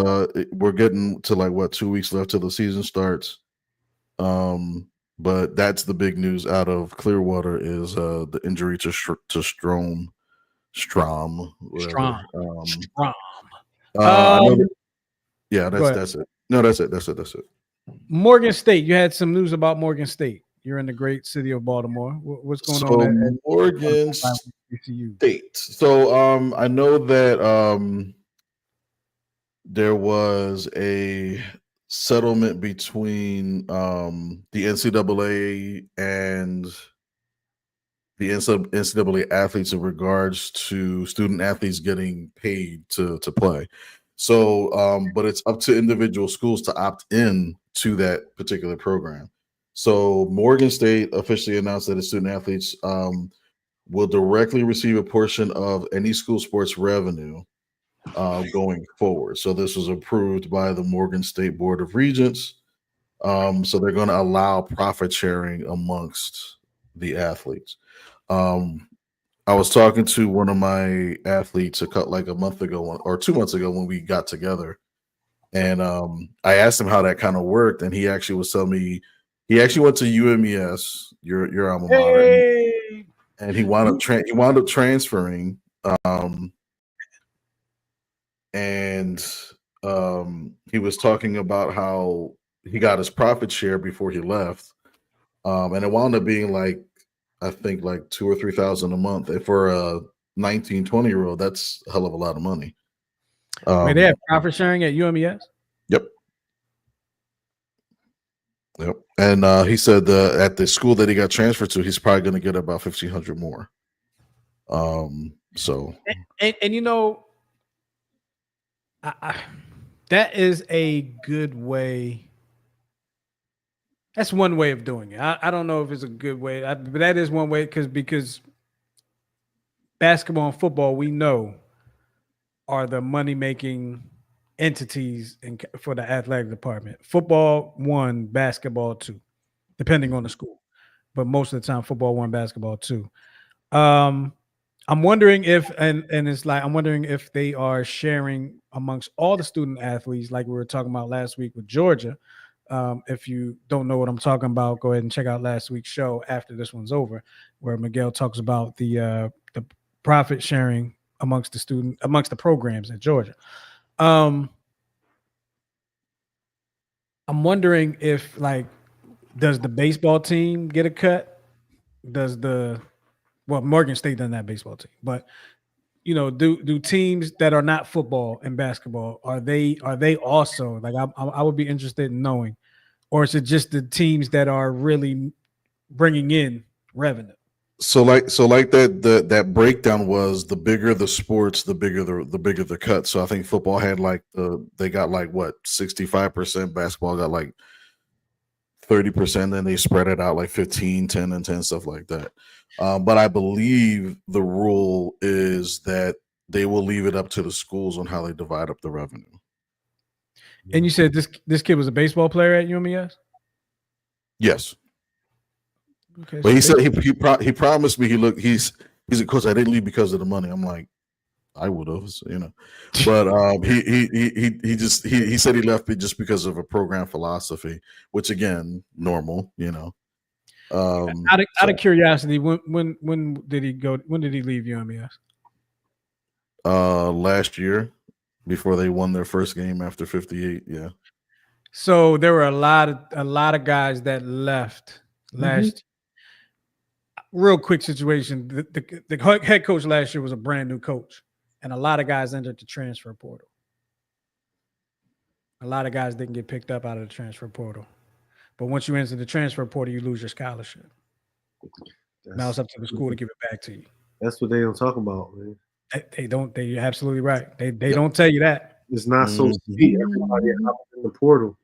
[SPEAKER 2] we're getting to like 2 weeks left till the season starts. But that's the big news out of Clearwater is the injury to Strom.
[SPEAKER 1] Strom.
[SPEAKER 2] I know that, yeah, that's it. No, that's it.
[SPEAKER 1] Morgan State. You had some news about Morgan State. You're in the great city of Baltimore. What's going on at
[SPEAKER 2] Morgan State? So I know that there was a settlement between the NCAA and the NCAA athletes in regards to student athletes getting paid to play. So, but it's up to individual schools to opt in to that particular program. So Morgan State officially announced that its student athletes will directly receive a portion of any school sports revenue going forward. So this was approved by the Morgan State Board of Regents. So they're going to allow profit sharing amongst the athletes. I was talking to one of my athletes a month ago or 2 months ago when we got together. And I asked him how that kind of worked. And he actually was telling me he actually went to UMES, your alma mater, and he wound up transferring. And he was talking about how he got his profit share before he left, and it wound up being I think like $2,000 or $3,000 a month. And for a 19, 20-year-old, that's a hell of a lot of money.
[SPEAKER 1] Wait, they have profit sharing at UMES?
[SPEAKER 2] Yep. And he said at the school that he got transferred to, he's probably going to get about $1,500 more. So,
[SPEAKER 1] and that is a good way. That's one way of doing it. I don't know if it's a good way, but that is one way because basketball and football, we know, are the money-making entities for the athletic department. Football 1, basketball 2, depending on the school. But most of the time, football 1, basketball 2. I'm wondering if I'm wondering if they are sharing amongst all the student athletes, like we were talking about last week with Georgia. If you don't know what I'm talking about, go ahead and check out last week's show after this one's over, where Miguel talks about the profit sharing amongst the programs in Georgia. I'm wondering if does the baseball team get a cut? Morgan State doesn't have a baseball team, but do teams that are not football and basketball, are they also I would be interested in knowing, or is it just the teams that are really bringing in revenue?
[SPEAKER 2] So that breakdown was the bigger the sports, the bigger the cut. So I think football had they got 65%, basketball got 30%, then they spread it out 15, 10, and 10, stuff like that. But I believe the rule is that they will leave it up to the schools on how they divide up the revenue.
[SPEAKER 1] And you said this kid was a baseball player at UMES?
[SPEAKER 2] Yes.
[SPEAKER 1] Okay,
[SPEAKER 2] but he said he promised me he's of course I didn't leave because of the money. I'm like, I would have, but he said he left it just because of a program philosophy, which again, normal,
[SPEAKER 1] Out of curiosity, when did he go? When did he leave UMES?
[SPEAKER 2] Last year, before they won their first game after 58. Yeah.
[SPEAKER 1] So there were a lot of guys that left last year. Real quick situation. The head coach last year was a brand new coach, and a lot of guys entered the transfer portal. A lot of guys didn't get picked up out of the transfer portal. But once you enter the transfer portal, you lose your scholarship. Now it's up to the school to give it back to you.
[SPEAKER 5] That's what they don't talk about, man.
[SPEAKER 1] They don't. You're absolutely right. They don't tell you that.
[SPEAKER 5] It's not so sweet. Everybody out in the portal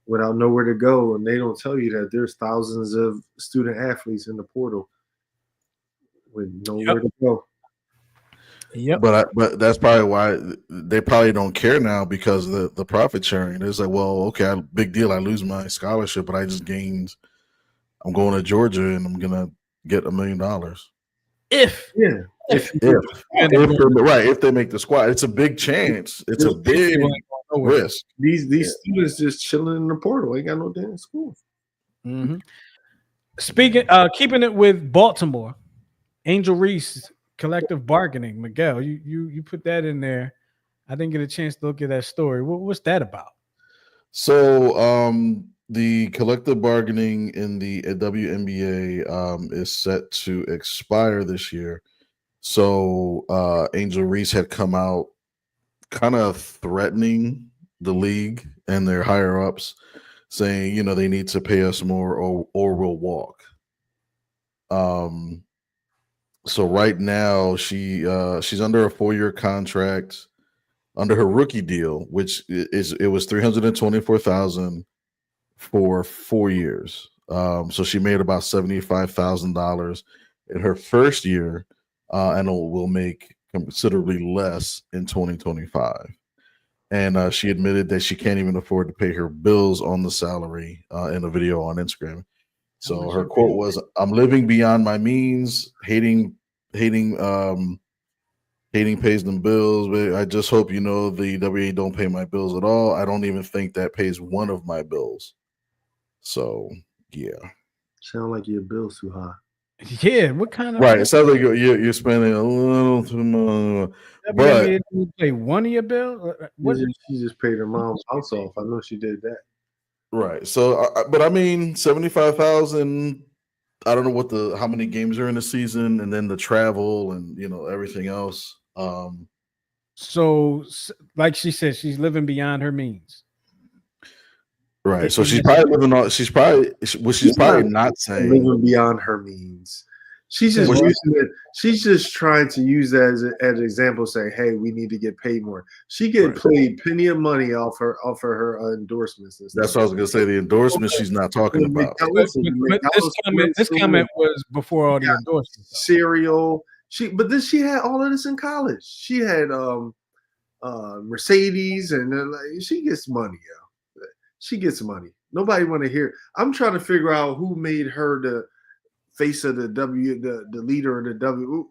[SPEAKER 5] without nowhere to go, and they don't tell you that there's thousands of student athletes in the portal with nowhere to go.
[SPEAKER 1] Yep.
[SPEAKER 2] But that's probably why they probably don't care now, because of the profit sharing. It's like, well, okay, big deal. I lose my scholarship, but I just gained. I'm going to Georgia and I'm gonna get $1 million.
[SPEAKER 1] If
[SPEAKER 2] they make the squad, it's a big chance. It's a big risk.
[SPEAKER 5] These students just chilling in the portal. Ain't got no damn school.
[SPEAKER 1] Mm-hmm. Speaking, keeping it with Baltimore, Angel Reese collective bargaining. Miguel, you put that in there. I didn't get a chance to look at that story. What's that about?
[SPEAKER 2] So, the collective bargaining in the WNBA is set to expire this year. So, Angel Reese had come out kind of threatening the league and their higher ups, saying, they need to pay us more or we'll walk. So right now she's under a 4-year contract under her rookie deal, which it was $324,000 for 4 years. So she made about $75,000 in her first year, and will make considerably less in 2025. And she admitted that she can't even afford to pay her bills on the salary in a video on Instagram. So her quote was, "I'm living beyond my means. Hating pays them bills, but I just hope the WA don't pay my bills at all. I don't even think that pays one of my bills." So yeah,
[SPEAKER 5] sound like your bill's too high.
[SPEAKER 1] Yeah, what kind of
[SPEAKER 2] right? It sounds like you're spending a little too much. But
[SPEAKER 1] you pay one of your bills.
[SPEAKER 5] She just paid her mom's house off. I know she did that.
[SPEAKER 2] Right. So, but I mean, 75,000. I don't know how many games are in the season, and then the travel and everything else.
[SPEAKER 1] So, like she said, she's living beyond her means.
[SPEAKER 2] Right. So she's probably living on. She's probably not saying
[SPEAKER 5] living beyond her means. She's just using it. She's just trying to use that as an example, saying, "Hey, we need to get paid more." She get paid plenty of money off her endorsements. And stuff.
[SPEAKER 2] That's what I was gonna say. The endorsements she's not talking about.
[SPEAKER 1] This comment was before all the endorsements.
[SPEAKER 5] Cereal. She had all of this in college. She had Mercedes, and she gets money, yo. She gets money. Nobody want to hear. I'm trying to figure out who made her the face of the leader of the W.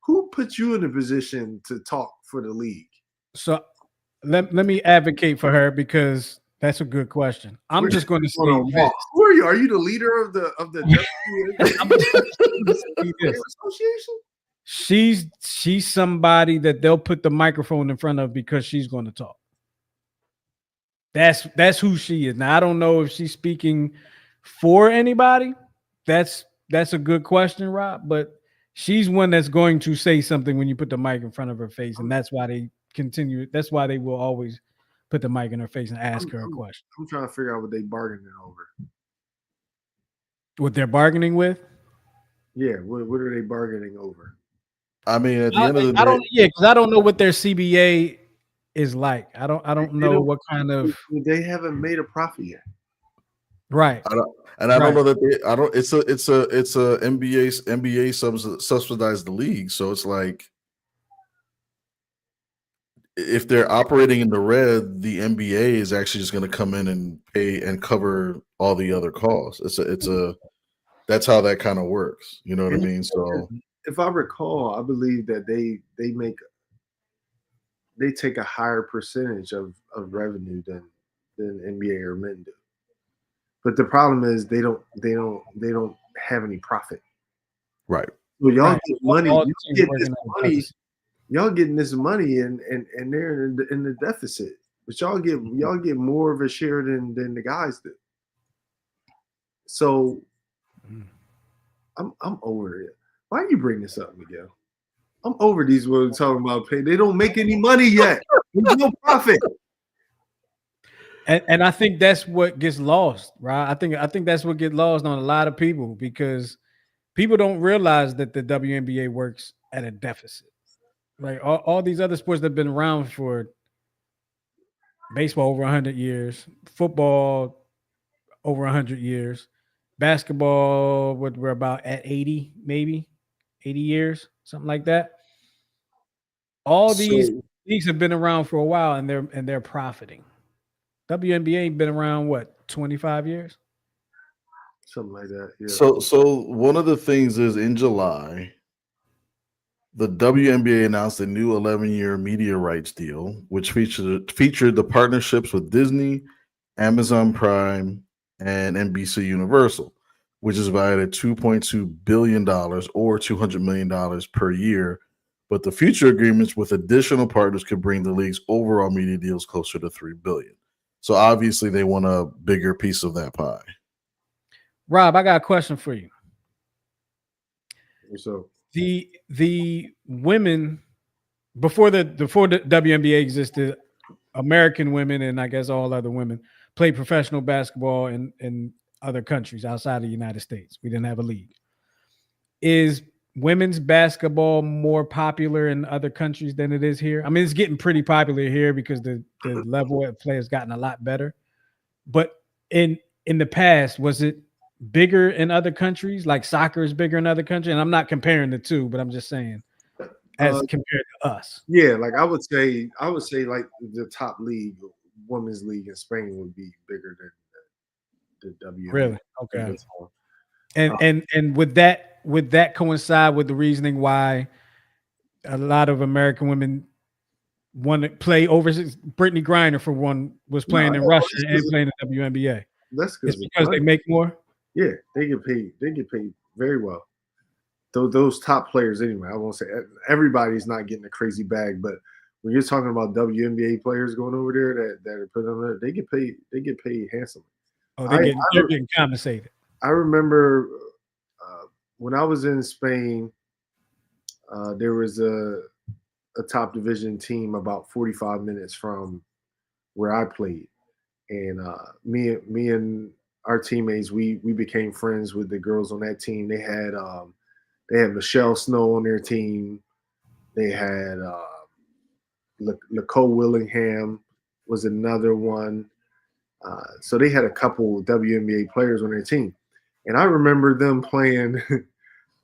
[SPEAKER 5] Who put you in a position to talk for the league?
[SPEAKER 1] So let me advocate for her, because that's a good question. I'm just going to say,
[SPEAKER 5] who are you? Are you the leader of the association?
[SPEAKER 1] She's somebody that they'll put the microphone in front of because she's going to talk. That's who she is. Now, I don't know if she's speaking for anybody. That's a good question, Rob, but she's one that's going to say something when you put the mic in front of her face, and that's why they continue. That's why they will always put the mic in her face and ask her a question.
[SPEAKER 5] I'm trying to figure out what they bargaining over.
[SPEAKER 1] What they're bargaining with?
[SPEAKER 5] Yeah, what are they bargaining over?
[SPEAKER 2] I mean, at the end of the day,
[SPEAKER 1] because I don't know what their CBA is like. I don't know what kind of.
[SPEAKER 5] They haven't made a profit yet.
[SPEAKER 1] Right.
[SPEAKER 2] I don't know that it's a NBA subsidized the league, so it's like if they're operating in the red, the NBA is actually just going to come in and pay and cover all the other costs. That's how that kind of works. You know what I mean? So
[SPEAKER 5] if I recall, I believe that they take a higher percentage of revenue than NBA or men do. But the problem is they don't have any profit.
[SPEAKER 2] Right.
[SPEAKER 5] So y'all get money. Y'all getting this money and they're in the deficit. But y'all get more of a share than the guys do. So I'm over it. Why you bring this up, Miguel? I'm over these words talking about pay. They don't make any money yet. There's no profit.
[SPEAKER 1] And I think that's what gets lost, right? I think that's what gets lost on a lot of people, because people don't realize that the WNBA works at a deficit. Like all these other sports that have been around for baseball over 100 years, football over 100 years, basketball, what we're about at 80, maybe 80 years, something like that. All these
[SPEAKER 5] So
[SPEAKER 1] leagues have been around for a while, and they're profiting. WNBA been around what 25 years?
[SPEAKER 5] something like that. Yeah.
[SPEAKER 2] So one of the things is in July, the WNBA announced a new 11-year media rights deal, which featured the partnerships with Disney, Amazon Prime, and NBC Universal, which is valued at $2.2 billion or $200 million per year. But the future agreements with additional partners could bring the league's overall media deals closer to $3 billion. So obviously they want a bigger piece of that pie.
[SPEAKER 1] Rob, I got a question for you.
[SPEAKER 5] So
[SPEAKER 1] The women before the WNBA existed, American women and I guess all other women played professional basketball in other countries outside of the United States. We didn't have a league. Is women's basketball more popular in other countries than it is here? I mean, it's getting pretty popular here because the level of play has gotten a lot better. But in the past, was it bigger in other countries? Like soccer is bigger in other countries? And I'm not comparing the two, but I'm just saying as compared to us.
[SPEAKER 5] yeah, like I would say like the top league, women's league in Spain would be bigger than the WNBA.
[SPEAKER 1] Really? Okay. And would that coincide with the reasoning why a lot of American women want to play overseas? Brittany Griner, for one, was playing in Russia and playing in the WNBA.
[SPEAKER 5] That's
[SPEAKER 1] because they make more.
[SPEAKER 5] Yeah, they get paid. They get paid very well. Those top players, anyway. I won't say everybody's not getting a crazy bag, but when you're talking about WNBA players going over there that are put on there, they get paid. They get paid handsomely.
[SPEAKER 1] Oh, they're getting compensated.
[SPEAKER 5] I remember when I was in Spain, there was a top division team about 45 minutes from where I played, and me and our teammates, we became friends with the girls on that team. They had Michelle Snow on their team. They had Nicole Willingham was another one. So they had a couple WNBA players on their team. And I remember them playing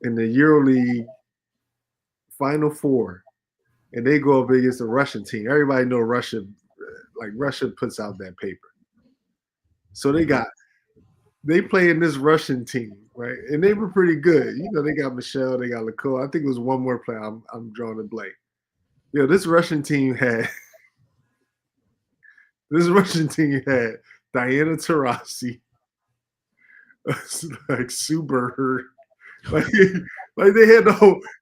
[SPEAKER 5] in the EuroLeague Final Four. And they go up against the Russian team. Everybody know Russia, like Russia puts out that paper. So they play in this Russian team, right? And they were pretty good. You know, they got Michelle, they got Nicole. I think it was one more player. I'm drawing a blank. You know, this Russian team had Diana Taurasi, like Sue Bird, like they had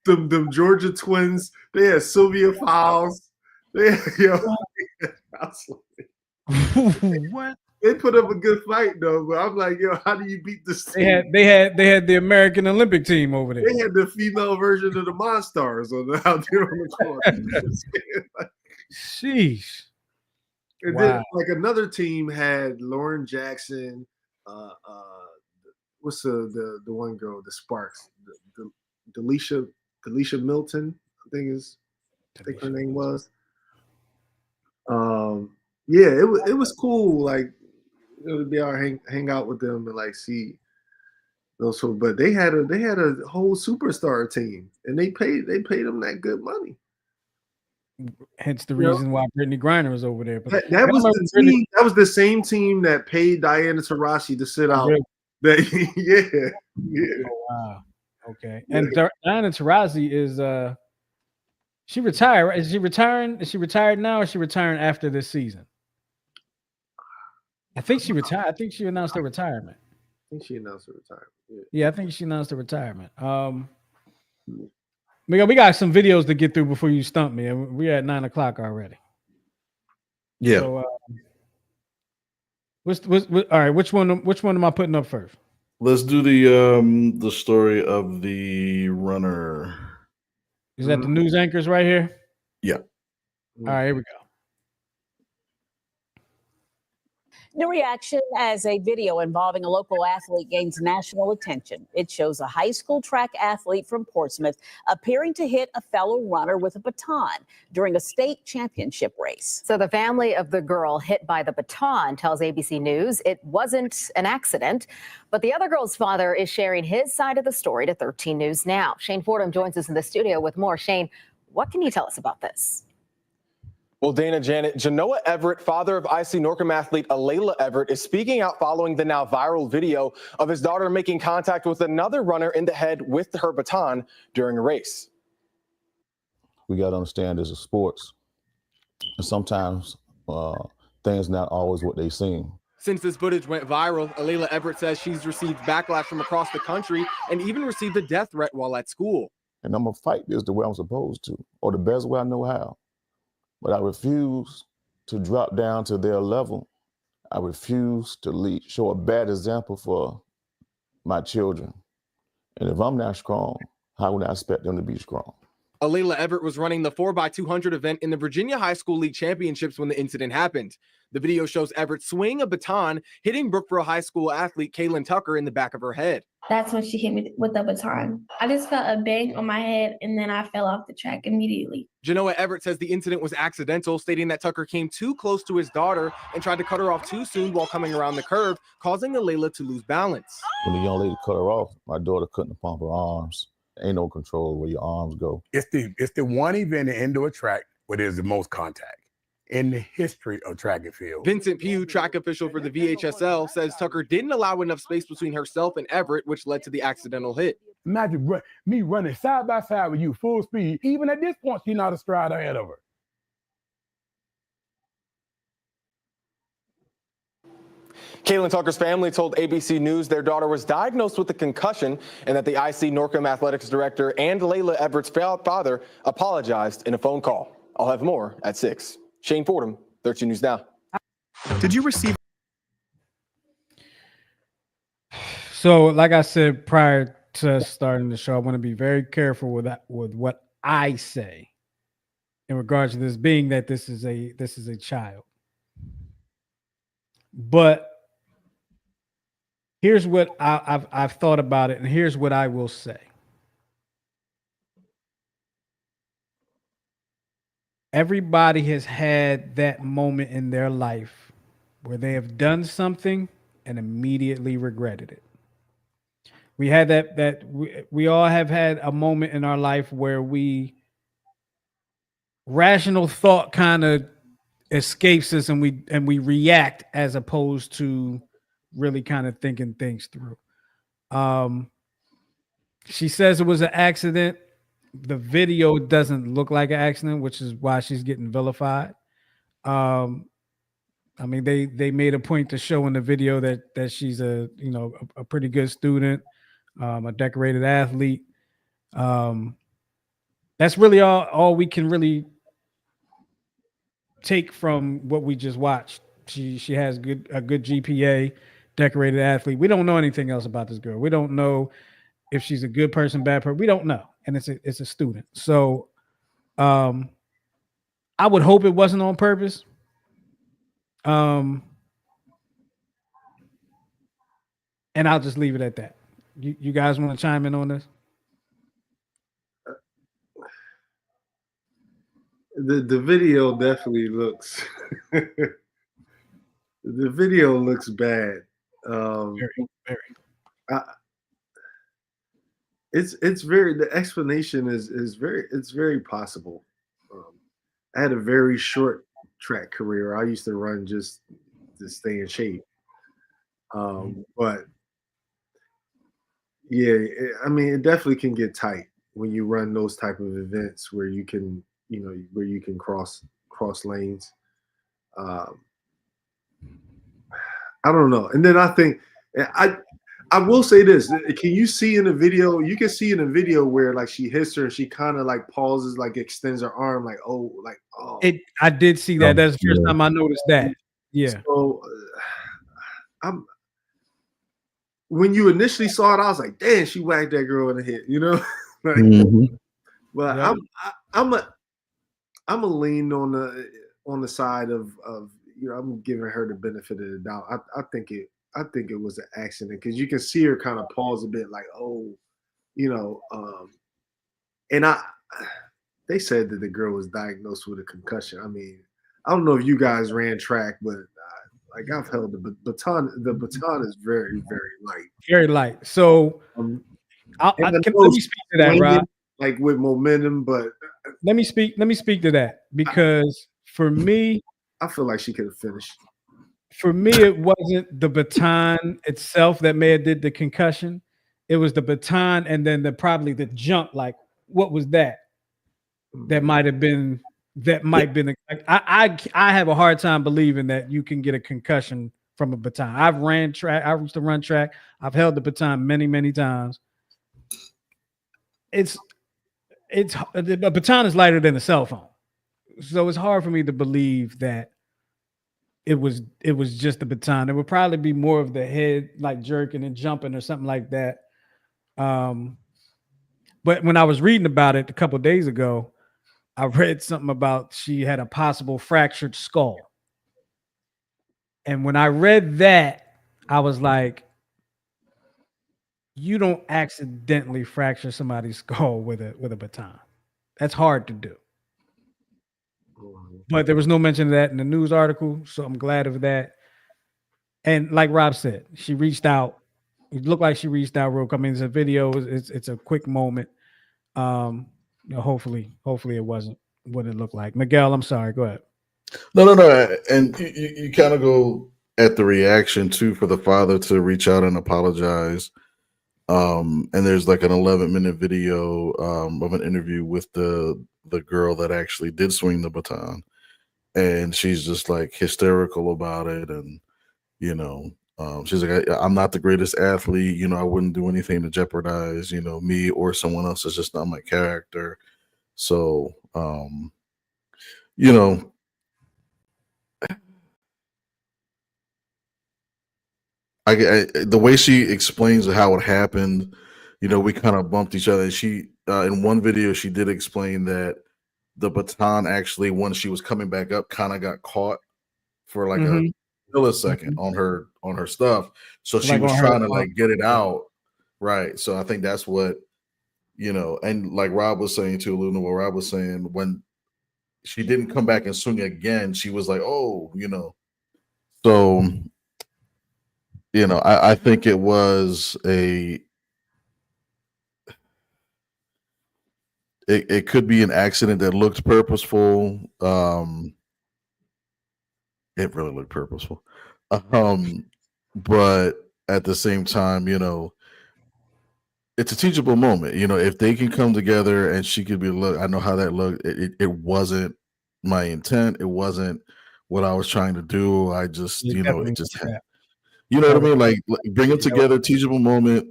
[SPEAKER 5] them Georgia twins. They had Sylvia Fowles. They had,
[SPEAKER 1] What?
[SPEAKER 5] They put up a good fight though, but I'm like, how do you beat this team?
[SPEAKER 1] They had the American Olympic team over there.
[SPEAKER 5] They had the female version of the Monstars out there on the court.
[SPEAKER 1] Sheesh.
[SPEAKER 5] And then like another team had Lauren Jackson, what's the one girl, the Sparks, the Delisha Milton, I think her name was. Yeah, it was cool. Like it would be able to hang out with them and like see those. But they had a whole superstar team, and they paid them that good money.
[SPEAKER 1] Hence the reason why Brittany Griner was over there. But
[SPEAKER 5] that was the team. That was the same team that paid Diana Taurasi to sit out.
[SPEAKER 1] Really?
[SPEAKER 5] Yeah.
[SPEAKER 1] Oh, wow. Okay. Yeah. And Diana Taurasi is she retired? Is she retiring? Is she retired now, or is she retiring after this season? I think she retired. I think she announced her retirement.
[SPEAKER 5] I think she announced her retirement.
[SPEAKER 1] Yeah, I think she announced her retirement. We got some videos to get through before you stump me. We're at 9:00 already.
[SPEAKER 2] Yeah.
[SPEAKER 1] So, all right? Which one am I putting up first?
[SPEAKER 2] Let's do the story of the runner.
[SPEAKER 1] Is that the news anchors right here?
[SPEAKER 2] Yeah.
[SPEAKER 1] All right, here we go.
[SPEAKER 6] New reaction as a video involving a local athlete gains national attention. It shows a high school track athlete from Portsmouth appearing to hit a fellow runner with a baton during a state championship race.
[SPEAKER 7] So the family of the girl hit by the baton tells ABC News it wasn't an accident, but the other girl's father is sharing his side of the story to 13 News Now. Shane Fordham joins us in the studio with more. Shane, what can you tell us about this?
[SPEAKER 8] Well, Dana, Janet, Genoa Everett, father of IC Norcom athlete Alayla Everett, is speaking out following the now viral video of his daughter making contact with another runner in the head with her baton during a race.
[SPEAKER 9] We got to understand this is sports. And sometimes things not always what they seem.
[SPEAKER 8] Since this footage went viral, Alayla Everett says she's received backlash from across the country and even received a death threat while at school.
[SPEAKER 9] And I'm going to fight this the way I'm supposed to, or the best way I know how. But I refuse to drop down to their level. I refuse to show a bad example for my children. And if I'm not strong, how would I expect them to be strong?
[SPEAKER 8] Alayla Everett was running the 4x200 event in the Virginia High School League Championships when the incident happened. The video shows Everett swing a baton, hitting Brookville High School athlete Kaylin Tucker in the back of her head.
[SPEAKER 10] That's when she hit me with the baton. I just felt a bang on my head, and then I fell off the track immediately.
[SPEAKER 8] Genoa Everett says the incident was accidental, stating that Tucker came too close to his daughter and tried to cut her off too soon while coming around the curve, causing Alayla to lose balance.
[SPEAKER 9] When the young lady cut her off, my daughter couldn't pump her arms. Ain't no control where your arms go.
[SPEAKER 11] It's the one event in indoor track where there's the most contact in the history of track and field.
[SPEAKER 8] Vincent Pugh, track official for the VHSL, says Tucker didn't allow enough space between herself and Everett, which led to the accidental hit.
[SPEAKER 11] Imagine me running side by side with you, full speed. Even at this point, she's not a stride ahead of her.
[SPEAKER 8] Kaylin Tucker's family told ABC News their daughter was diagnosed with a concussion and that the IC Norcom athletics director and Alayla Everett's father apologized in a phone call. I'll have more at 6. Shane Fordham, 13 News Now.
[SPEAKER 12] Did you receive?
[SPEAKER 1] So, like I said prior to starting the show, I want to be very careful with what I say in regards to this, being that this is a child. But here's what I've thought about it, and here's what I will say. Everybody has had that moment in their life where they have done something and immediately regretted it. We had that we all have had a moment in our life where rational thought kind of escapes us and we react as opposed to really kind of thinking things through. She says it was an accident. The video doesn't look like an accident, which is why she's getting vilified. I mean, they made a point to show in the video that she's a pretty good student, a decorated athlete. That's really all we can really take from what we just watched. She has a good GPA, decorated athlete. We don't know anything else about this girl. We don't know if she's a good person, bad person. We don't know. And it's a student. So I would hope it wasn't on purpose. And I'll just leave it at that. You guys want to chime in on this?
[SPEAKER 5] The video definitely looks the video looks bad.
[SPEAKER 1] Very.
[SPEAKER 5] It's very, the explanation is very possible. I had a very short track career. I used to run just to stay in shape. But yeah, I mean, it definitely can get tight when you run those type of events where you can, where you can cross lanes. I don't know. And then I think I will say this. Can you see in the video? You can see in the video where like she hits her and she kind of like pauses, like extends her arm, like oh.
[SPEAKER 1] I did see that. That's the first time I noticed that. Yeah.
[SPEAKER 5] So when you initially saw it, I was like, damn, she whacked that girl in the head, But yeah. I'm a lean on the side of I'm giving her the benefit of the doubt. I think it was an accident because you can see her kind of pause a bit, like, oh, and they said that the girl was diagnosed with a concussion. I mean, I don't know if you guys ran track, but like I've held the baton. The baton is very, very light.
[SPEAKER 1] Very light. So let me speak to that, Rob.
[SPEAKER 5] Like with momentum, but
[SPEAKER 1] let me speak to that because for me,
[SPEAKER 5] I feel like she could have finished.
[SPEAKER 1] For me, it wasn't the baton itself that may have did the concussion. It was the baton and then probably the jump. Like, what was that? That might have been. That might been. I have a hard time believing that you can get a concussion from a baton. I've ran track. I used to run track. I've held the baton many times. A baton is lighter than a cell phone, so it's hard for me to believe that it was just the baton. It would probably be more of the head, like jerking and jumping or something like that. But when I was reading about it a couple of days ago, I read something about she had a possible fractured skull. And when I read that, I was like, you don't accidentally fracture somebody's skull with a baton. That's hard to do. But there was no mention of that in the news article, so I'm glad of that. And like Rob said, she reached out. It looked like she reached out real quick. I mean, it's a video. It's a quick moment. Hopefully it wasn't what it looked like. Miguel, I'm sorry. Go ahead.
[SPEAKER 2] No. And you kind of go at the reaction too for the father to reach out and apologize. And there's like an 11-minute video of an interview with the girl that actually did swing the baton, and she's just like hysterical about it. And she's like, I'm not the greatest athlete. I wouldn't do anything to jeopardize me or someone else. It's just not my character. So the way she explains how it happened, we kind of bumped each other. She in one video she did explain that the baton actually, when she was coming back up, kind of got caught for like a millisecond on her stuff. So she was trying to like get it out, right? So I think that's what and like Rob was saying too, alluding to what Rob was saying, when she didn't come back and swing again, she was like, oh, so. I think it was it could be an accident that looked purposeful. It really looked purposeful. But at the same time, it's a teachable moment. If they can come together and she could be, look, I know how that looked. It wasn't my intent. It wasn't what I was trying to do. I just, it just happened. You know what I mean? Like bring it together, teachable moment.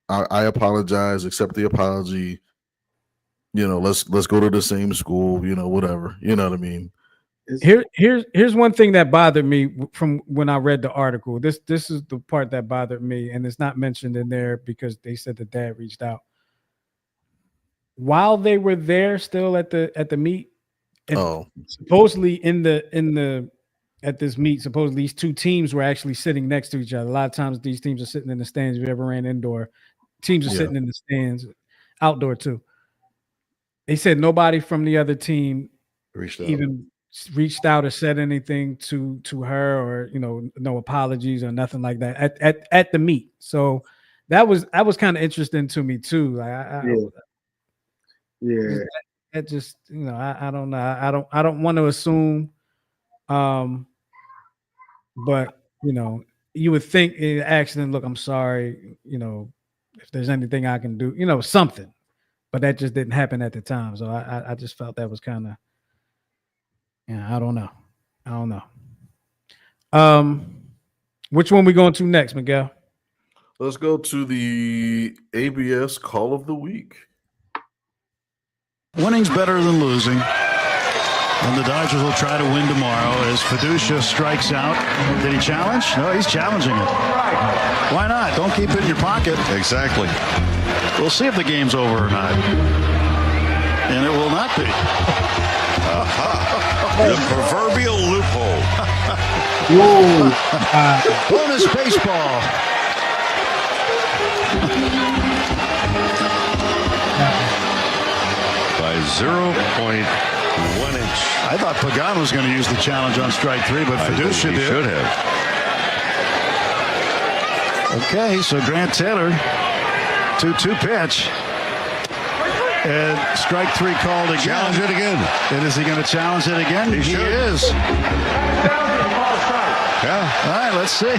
[SPEAKER 2] I apologize, accept the apology. Let's go to the same school, whatever. You know what I mean?
[SPEAKER 1] Here's one thing that bothered me from when I read the article. This is the part that bothered me, and it's not mentioned in there because they said the dad reached out. While they were there still at the meet, and supposedly at this meet, supposedly these two teams were actually sitting next to each other. A lot of times these teams are sitting in the stands. If you ever ran indoor, teams are sitting in the stands, outdoor too. They said nobody from the other team reached out or said anything to her, or no apologies or nothing like that at the meet. So that was kind of interesting to me too. Like that just I don't know. I don't want to assume. But you would think in accident, look, I'm sorry, if there's anything I can do, something. But that just didn't happen at the time. So I just felt that was kind of, I don't know. Which one we going to next, Miguel?
[SPEAKER 2] Let's go to the ABS Call of the Week.
[SPEAKER 12] Winning's better than losing. And the Dodgers will try to win tomorrow as Fiducia strikes out. Did he challenge? No, he's challenging it. Why not? Don't keep it in your pocket.
[SPEAKER 13] Exactly.
[SPEAKER 12] We'll see if the game's over or not. And it will not be.
[SPEAKER 13] The proverbial loophole.
[SPEAKER 12] Bonus baseball.
[SPEAKER 13] By 0.1 inch.
[SPEAKER 12] I thought Pagano was going to use the challenge on strike 3, but Fiducia did.
[SPEAKER 13] Should have.
[SPEAKER 12] Okay, so Grant Taylor, 2-2 pitch. And strike 3 called again.
[SPEAKER 13] Challenge it again.
[SPEAKER 12] And is he going to challenge it again? He is.
[SPEAKER 13] Yeah.
[SPEAKER 12] All right, let's see.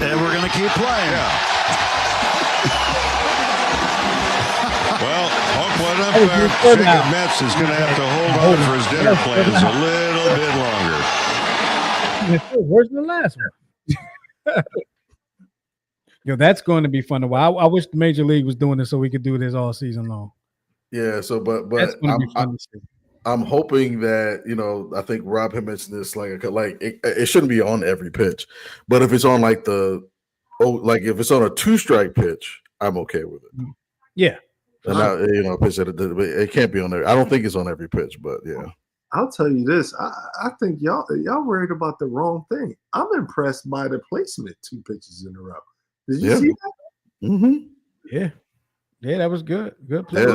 [SPEAKER 12] And we're going to keep playing.
[SPEAKER 13] Yeah. Well, Oakland umpire Jacob Metz is going to have to hold on for his dinner plans a little bit longer.
[SPEAKER 1] Where's the last one? Yo, that's going to be fun to watch. I wish the Major League was doing this so we could do this all season long.
[SPEAKER 2] Yeah. So, but I'm hoping that, you know, I think Rob had mentioned this, like it shouldn't be on every pitch, but if it's on like if it's on a 2-strike pitch, I'm okay with it.
[SPEAKER 1] Yeah.
[SPEAKER 2] And pitch that it can't be on there. I don't think it's on every pitch, but yeah.
[SPEAKER 5] I'll tell you this. I think y'all worried about the wrong thing. I'm impressed by the placement 2 pitches in a row. Did you see that?
[SPEAKER 2] Mm-hmm.
[SPEAKER 1] Yeah. Yeah, that was good. Good
[SPEAKER 5] play. It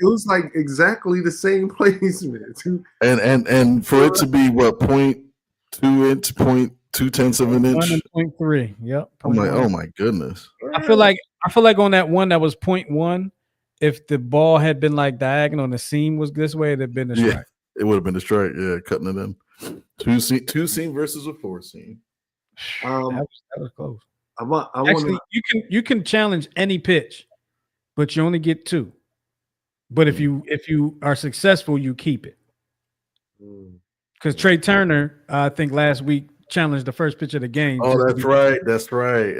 [SPEAKER 5] was like exactly the same placement.
[SPEAKER 2] And for it to be what 0.2 inch, 0.2 of an inch,
[SPEAKER 1] 1.3. Yep.
[SPEAKER 2] I'm like, oh my goodness.
[SPEAKER 1] I feel like on that one that was 0.1, if the ball had been like diagonal and the seam was this way, it'd have been a strike.
[SPEAKER 2] Yeah, it would have been a strike. Yeah, cutting it in. 2-seam versus a 4-seam.
[SPEAKER 1] That was close.
[SPEAKER 5] Actually,
[SPEAKER 1] you can challenge any pitch, but you only get 2. But if you are successful, you keep it. Because Trey Turner, I think last week challenged the first pitch of the game.
[SPEAKER 2] Oh, that's right. That's right.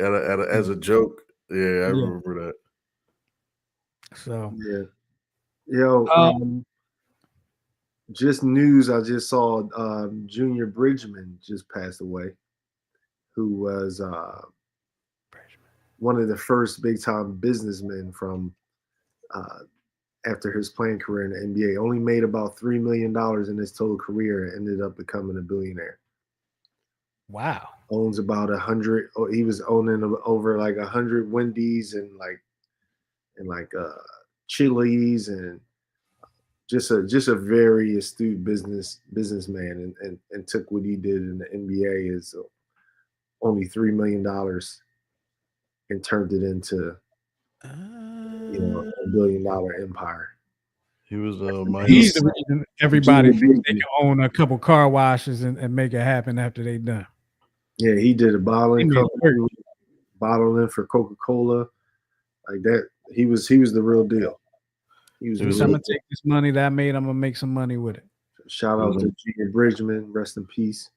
[SPEAKER 2] As a joke. Yeah, I remember that.
[SPEAKER 1] So
[SPEAKER 5] just news. I just saw Junior Bridgman just passed away, who was one of the first big time businessmen from after his playing career in the NBA. Only made about $3 million in his total career and ended up becoming a billionaire.
[SPEAKER 1] Wow.
[SPEAKER 5] Owns about 100. He was owning over like 100 Wendy's and Chili's, and just a very astute businessman, and took what he did in the NBA is only $3 million and turned it into $1 billion empire.
[SPEAKER 2] He was
[SPEAKER 1] he's the reason everybody thinks they can own a couple car washes and make it happen after they done.
[SPEAKER 5] Yeah, he did a bottling company, bottling for Coca-Cola, like that. He was the real deal.
[SPEAKER 1] I'm gonna take this money that I made. I'm gonna make some money with it.
[SPEAKER 5] Shout out to Junior Bridgman. Rest in peace.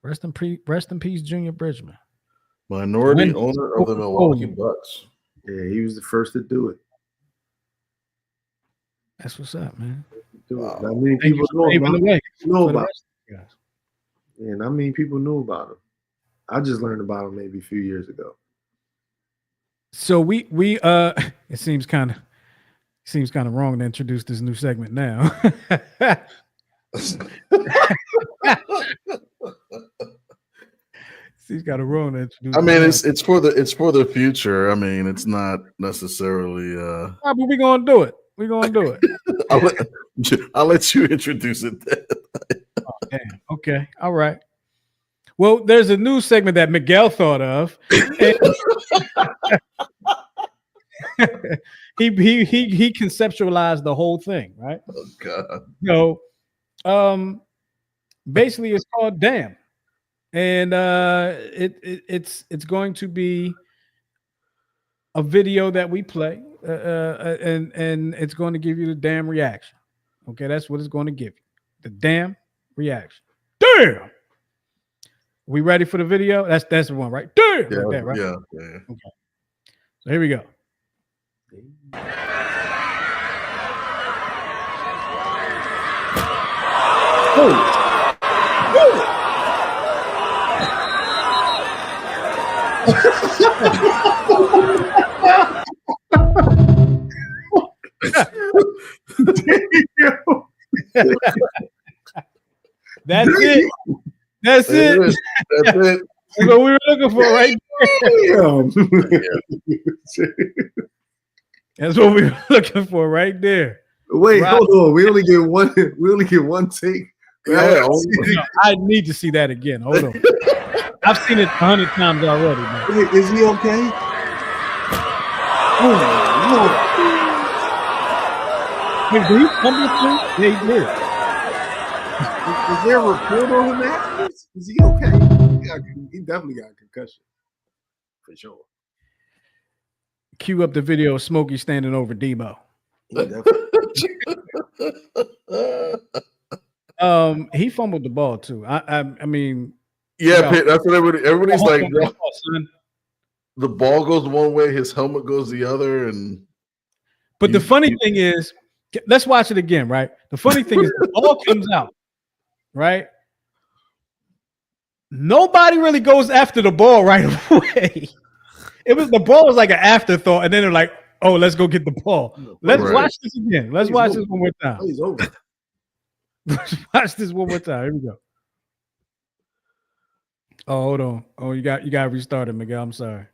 [SPEAKER 1] Rest in peace, Junior Bridgman.
[SPEAKER 2] Minority owner of the Milwaukee Bucks.
[SPEAKER 5] Yeah, he was the first to do it.
[SPEAKER 1] That's what's up, man.
[SPEAKER 5] Not many people know about it. Yeah, not many people knew about him. I just learned about him maybe a few years ago.
[SPEAKER 1] So we it seems kind of wrong to introduce this new segment now. Seems kind of wrong to introduce.
[SPEAKER 2] I mean, it's for the future. I mean, it's not necessarily.
[SPEAKER 1] But we're gonna do it. We're gonna do it.
[SPEAKER 2] I'll let you introduce it then.
[SPEAKER 1] Oh, damn. Okay. All right. Well, there's a new segment that Miguel thought of. He conceptualized the whole thing, right?
[SPEAKER 2] Oh God.
[SPEAKER 1] So basically it's called Damn. And it's going to be a video that we play, and it's going to give you the damn reaction. Okay, that's what it's going to give you. The damn reaction. Damn. We ready for the video? That's the one, right? Damn.
[SPEAKER 2] Yeah,
[SPEAKER 1] like that, right?
[SPEAKER 2] Yeah.
[SPEAKER 1] Okay. So here we go. That's it. That's it.
[SPEAKER 2] That's it.
[SPEAKER 1] That's what we were looking for right there. That's what we were looking for right there.
[SPEAKER 5] Wait, hold on. We only get one. We only get one take.
[SPEAKER 2] Yeah,
[SPEAKER 1] I need to see that again. Hold on. I've seen it 100 times already. Man.
[SPEAKER 5] Wait, is he okay? Oh, Lord.
[SPEAKER 1] Wait, did he fumble too? Yeah, he did.
[SPEAKER 5] Is there a report on him afterwards? Is he okay? He definitely got a concussion. For sure.
[SPEAKER 1] Cue up the video of Smokey standing over Debo. He fumbled the ball too. I mean,
[SPEAKER 2] yeah, that's what everybody's like.
[SPEAKER 1] Son.
[SPEAKER 2] The ball goes one way, his helmet goes the other,
[SPEAKER 1] but the funny thing is, let's watch it again, right? The funny thing is, the ball comes out, right? Nobody really goes after the ball right away. The ball was like an afterthought, and then they're like, "Oh, let's go get the ball." Let's watch this again. Let's watch this one more time.
[SPEAKER 5] He's over.
[SPEAKER 1] Let's watch this one more time. Here we go. Oh, hold on. Oh, you got restarted, Miguel. I'm sorry.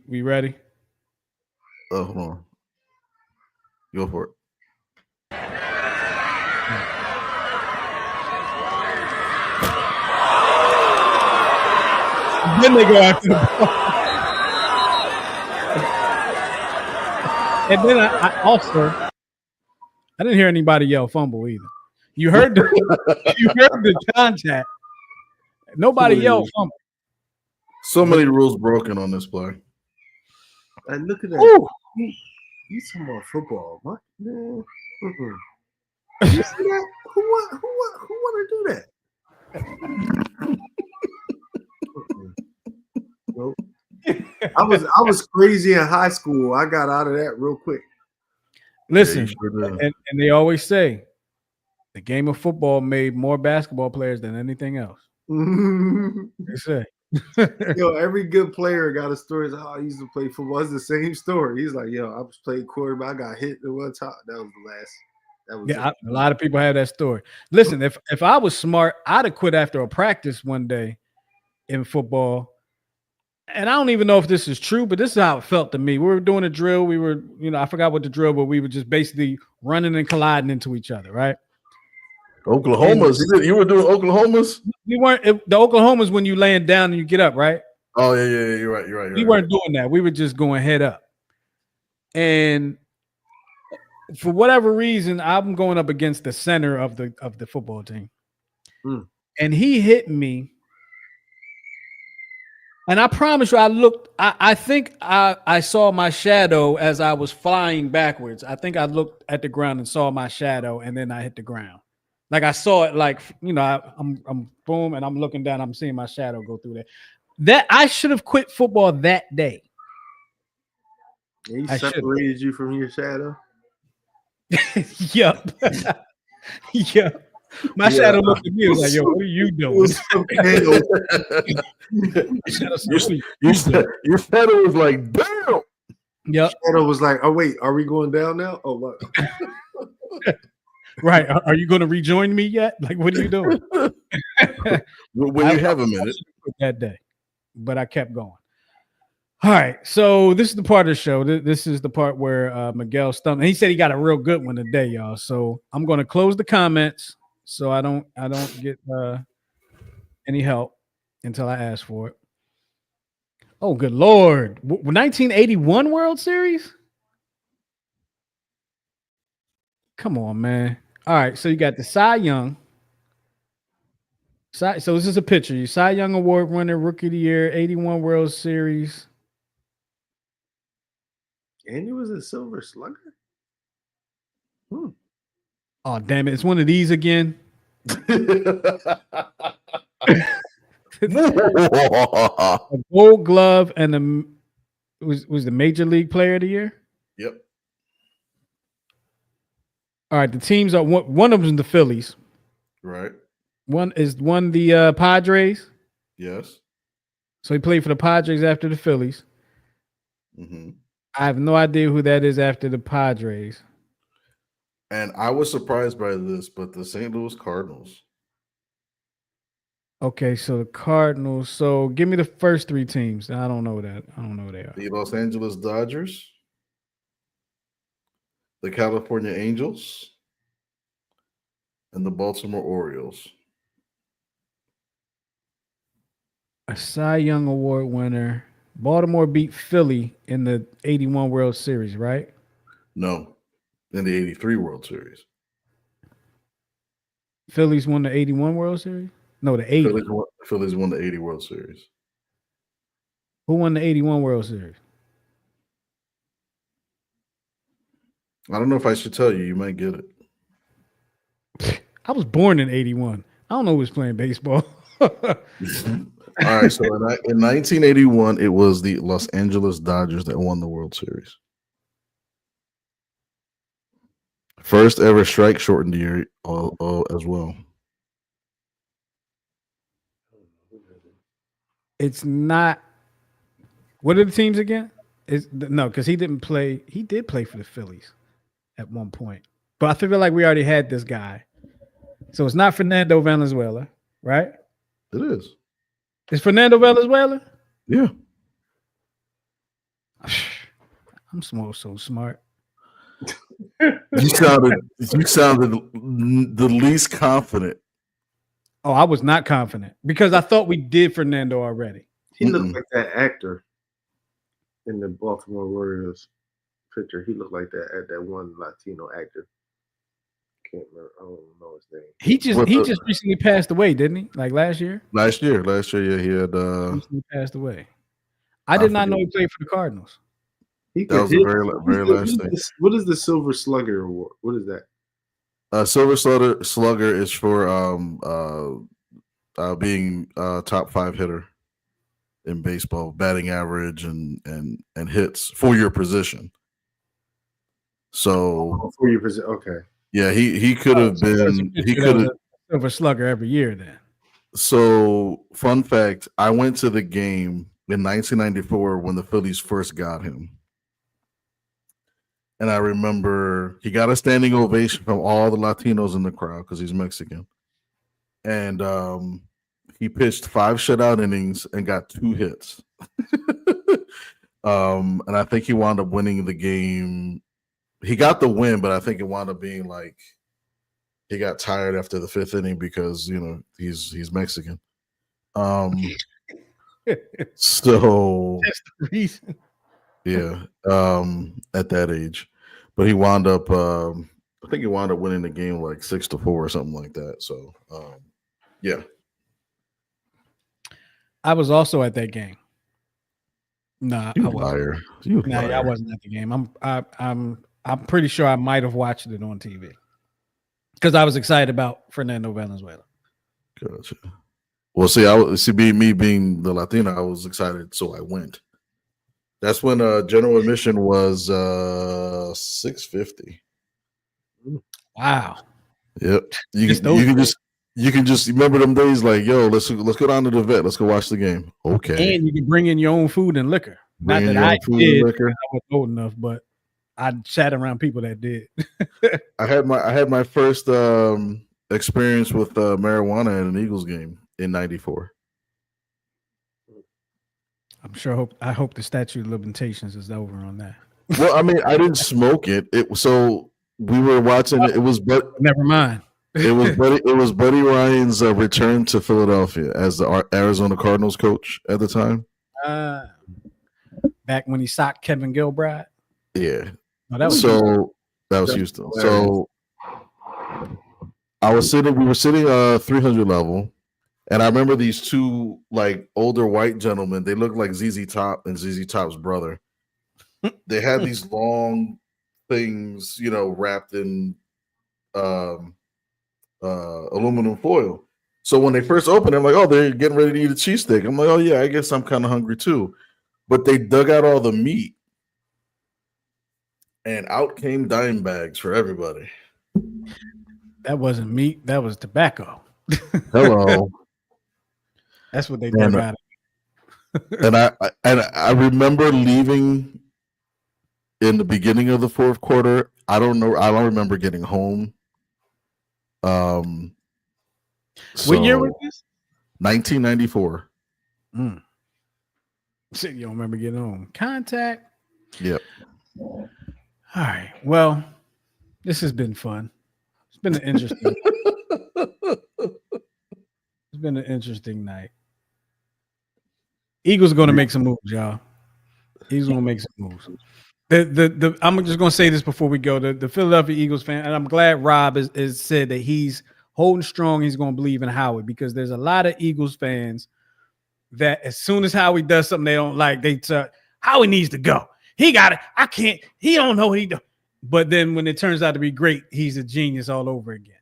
[SPEAKER 1] We ready?
[SPEAKER 2] Oh, hold on. Go for it.
[SPEAKER 1] Then they go after the ball. And then I didn't hear anybody yell fumble either. You heard the contact. Nobody yelled fumble.
[SPEAKER 2] So many rules broken on this play.
[SPEAKER 5] And look at that. He's talking about football. What? No. You see that? Who want to do that? Nope. I was crazy in high school. I got out of that real quick.
[SPEAKER 1] Listen, and they always say the game of football made more basketball players than anything else. They say.
[SPEAKER 5] Yo, every good player got a story. Like, I used to play football. It's the same story. He's like, yo, I was playing quarterback. I got hit at one time. That was the last. That was
[SPEAKER 1] a lot of people have that story. Listen, if I was smart, I'd have quit after a practice one day in football. And I don't even know if this is true, but this is how it felt to me. We were doing a drill. We were, I forgot what the drill, but we were just basically running and colliding into each other, right?
[SPEAKER 2] Oklahomas. You were doing Oklahomas?
[SPEAKER 1] We weren't. The Oklahomas when you laying down and you get up, right?
[SPEAKER 2] Oh, yeah. You're right.
[SPEAKER 1] We weren't doing that. We were just going head up. And for whatever reason, I'm going up against the center of the football team. And he hit me. And I promise you, I think I saw my shadow as I was flying backwards. I think I looked at the ground and saw my shadow, and then I hit the ground. Like I saw it, like, I'm boom, and I'm looking down, I'm seeing my shadow go through there. That I should have quit football that day.
[SPEAKER 5] He separated you from your shadow?
[SPEAKER 1] Yup. Yup. My shadow looked at me and was like, yo, what are you doing?
[SPEAKER 2] Your shadow was like, damn.
[SPEAKER 1] Yep.
[SPEAKER 5] Shadow was like, oh, wait, are we going down now? Oh, what?
[SPEAKER 1] Right. Are you going to rejoin me yet? Like, what are you doing?
[SPEAKER 2] When you have a minute.
[SPEAKER 1] That day. But I kept going. All right. So this is the part of the show. This is the part where Miguel stumped. And he said he got a real good one today, y'all. So I'm going to close the comments so I don't get any help until I ask for it. Oh, good Lord. 1981 World Series? Come on, man. All right, so you got the Cy Young. So this is a picture. You Cy Young Award winner, Rookie of the Year, 81 World Series.
[SPEAKER 5] And he was a Silver Slugger?
[SPEAKER 1] Oh, damn it. It's one of these again. A Gold Glove and was the Major League Player of the Year?
[SPEAKER 2] Yep.
[SPEAKER 1] All right, the teams are one of them is the Phillies.
[SPEAKER 2] Right.
[SPEAKER 1] One the Padres.
[SPEAKER 2] Yes.
[SPEAKER 1] So he played for the Padres after the Phillies.
[SPEAKER 2] Mm-hmm.
[SPEAKER 1] I have no idea who that is after the Padres.
[SPEAKER 2] And I was surprised by this, but the St. Louis Cardinals.
[SPEAKER 1] Okay, so the Cardinals. So give me the first three teams. I don't know that. I don't know who they are.
[SPEAKER 2] The Los Angeles Dodgers, the California Angels, and the Baltimore Orioles.
[SPEAKER 1] A Cy Young Award winner. Baltimore beat Philly in the 81 World Series, right?
[SPEAKER 2] No, in the 83 World Series.
[SPEAKER 1] Phillies won the 81 World Series? No, the 80.
[SPEAKER 2] Phillies won the 80 World Series.
[SPEAKER 1] Who won the 81 World Series?
[SPEAKER 2] I don't know if I should tell you. You might get it.
[SPEAKER 1] I was born in 81. I don't know who was playing baseball.
[SPEAKER 2] All right, so in 1981, it was the Los Angeles Dodgers that won the World Series. First ever strike shortened year as well.
[SPEAKER 1] It's not. What are the teams again? No, because he didn't play. He did play for the Phillies at one point, but I feel like we already had this guy. So it's not Fernando Valenzuela, right?
[SPEAKER 2] It is.
[SPEAKER 1] It's Fernando Valenzuela?
[SPEAKER 2] Yeah.
[SPEAKER 1] I'm so smart.
[SPEAKER 2] You sounded the least confident.
[SPEAKER 1] Oh, I was not confident because I thought we did Fernando already.
[SPEAKER 5] He looked like that actor in the Baltimore Orioles picture. He looked like that one Latino actor. Can't remember. I don't know his name.
[SPEAKER 1] He just recently passed away, didn't he? Like last year?
[SPEAKER 2] Last year, yeah, he had
[SPEAKER 1] recently passed away. I did not know he played for the Cardinals.
[SPEAKER 5] That
[SPEAKER 2] was the very last thing.
[SPEAKER 5] What is the Silver Slugger Award? What is that?
[SPEAKER 2] Silver Slugger is for being top 5 hitter in baseball, batting average and hits for your position. So
[SPEAKER 5] for your position, okay.
[SPEAKER 2] Yeah, he could have been. He could have
[SPEAKER 1] Silver Slugger every year. Then.
[SPEAKER 2] So, fun fact: I went to the game in 1994 when the Phillies first got him, and I remember he got a standing ovation from all the Latinos in the crowd because he's Mexican, and he pitched 5 shutout innings and got 2 hits, and I think he wound up winning the game. He got the win, but I think it wound up being like he got tired after the 5th inning because he's Mexican. So
[SPEAKER 1] that's the reason.
[SPEAKER 2] Yeah, at that age, but he wound up. I think he wound up winning the game like 6-4 or something like that. So, yeah.
[SPEAKER 1] I was also at that game. Nah,
[SPEAKER 2] you
[SPEAKER 1] I wasn't.
[SPEAKER 2] liar.
[SPEAKER 1] I wasn't at the game. I'm pretty sure I might have watched it on TV because I was excited about Fernando Valenzuela.
[SPEAKER 2] Gotcha. Well, me being the Latino, I was excited, so I went. That's when general admission was $650.
[SPEAKER 1] Wow.
[SPEAKER 2] Yep. You can just remember them days like, yo, let's go down to the vet. Let's go watch the game. Okay.
[SPEAKER 1] And you can bring in your own food and liquor. Not that I did. I was old enough, but I sat around people that did.
[SPEAKER 2] I had my first experience with marijuana at an Eagles game in '94.
[SPEAKER 1] I'm sure. I hope the statute of limitations is over on that.
[SPEAKER 2] Well, I mean, I didn't smoke it. So we were watching. It was
[SPEAKER 1] never mind.
[SPEAKER 2] It was Buddy Ryan's return to Philadelphia as the Arizona Cardinals coach at the time.
[SPEAKER 1] Back when he socked Kevin Gilbride.
[SPEAKER 2] Yeah.
[SPEAKER 1] No, that was
[SPEAKER 2] Houston. So we were sitting 300 level, and I remember these 2 like older white gentlemen. They looked like ZZ Top and ZZ Top's brother. They had these long things, wrapped in aluminum foil. So when they first opened, I'm like, oh, they're getting ready to eat a cheesesteak. I'm like, oh yeah, I guess I'm kind of hungry too. But they dug out all the meat, and out came dime bags for everybody.
[SPEAKER 1] That wasn't meat. That was tobacco.
[SPEAKER 2] Hello.
[SPEAKER 1] That's what they dug out.
[SPEAKER 2] And I remember leaving in the beginning of the fourth quarter. I don't know. I don't remember getting home.
[SPEAKER 1] What year was this?
[SPEAKER 2] 1994.
[SPEAKER 1] So you don't remember getting home. Contact.
[SPEAKER 2] Yep.
[SPEAKER 1] All right. Well, this has been fun. It's been an interesting. It's been an interesting night. Eagles are going to make some moves, y'all. Eagles going to make some moves. I'm just going to say this before we go. The Philadelphia Eagles fan, and I'm glad Rob has said that he's holding strong. He's going to believe in Howard, because there's a lot of Eagles fans that as soon as Howie does something they don't like, they tell Howie needs to go. He got it. I can't. He don't know what he does. But then when it turns out to be great, he's a genius all over again.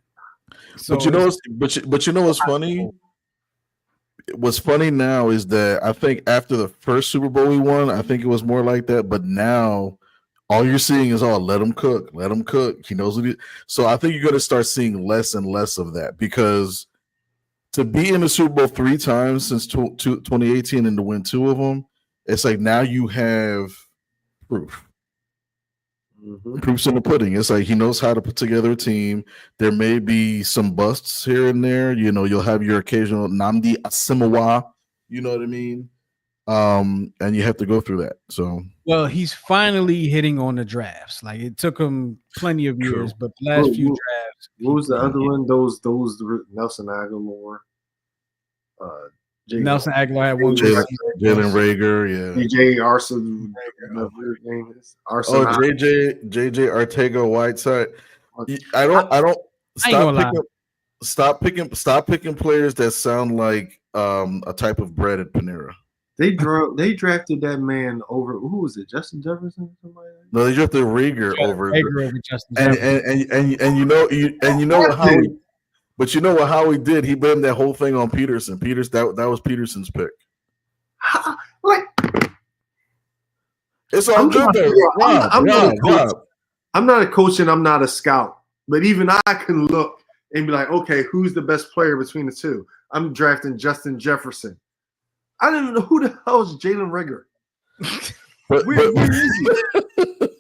[SPEAKER 1] So
[SPEAKER 2] but you know what's funny? What's funny now is that I think after the first Super Bowl we won, I think it was more like that. But now all you're seeing is, let him cook. Let him cook. He knows what he. So I think you're going to start seeing less and less of that, because to be in the Super Bowl 3 times since 2018 and to win 2 of them, it's like now you have proof. Proof's in the pudding. It's like he knows how to put together a team. There may be some busts here and there. You know, you'll have your occasional Nnamdi Asomugha. You know what I mean? And you have to go through that. So,
[SPEAKER 1] well, he's finally hitting on the drafts. Like, it took him plenty of years, but the last few drafts.
[SPEAKER 5] What was the other one? Those Nelson Aguilar.
[SPEAKER 1] Nelson Aguilar had one.
[SPEAKER 2] Jalen Reagor, yeah.
[SPEAKER 5] DJ Arson.
[SPEAKER 2] JJ Arcega-Whiteside. I don't stop picking players that sound like a type of bread at Panera.
[SPEAKER 5] They drafted that man over, who was it? Justin Jefferson or somebody?
[SPEAKER 2] No, they drafted Reagor over
[SPEAKER 1] Justin Jefferson.
[SPEAKER 2] And you know how he. But you know what Howie did? He blamed that whole thing on Peterson. That was Peterson's pick. It's all good though.
[SPEAKER 5] I'm not a coach and I'm not a scout, but even I can look and be like, okay, who's the best player between the two? I'm drafting Justin Jefferson. I don't even know who the hell is Jalen Reagor. Where is he?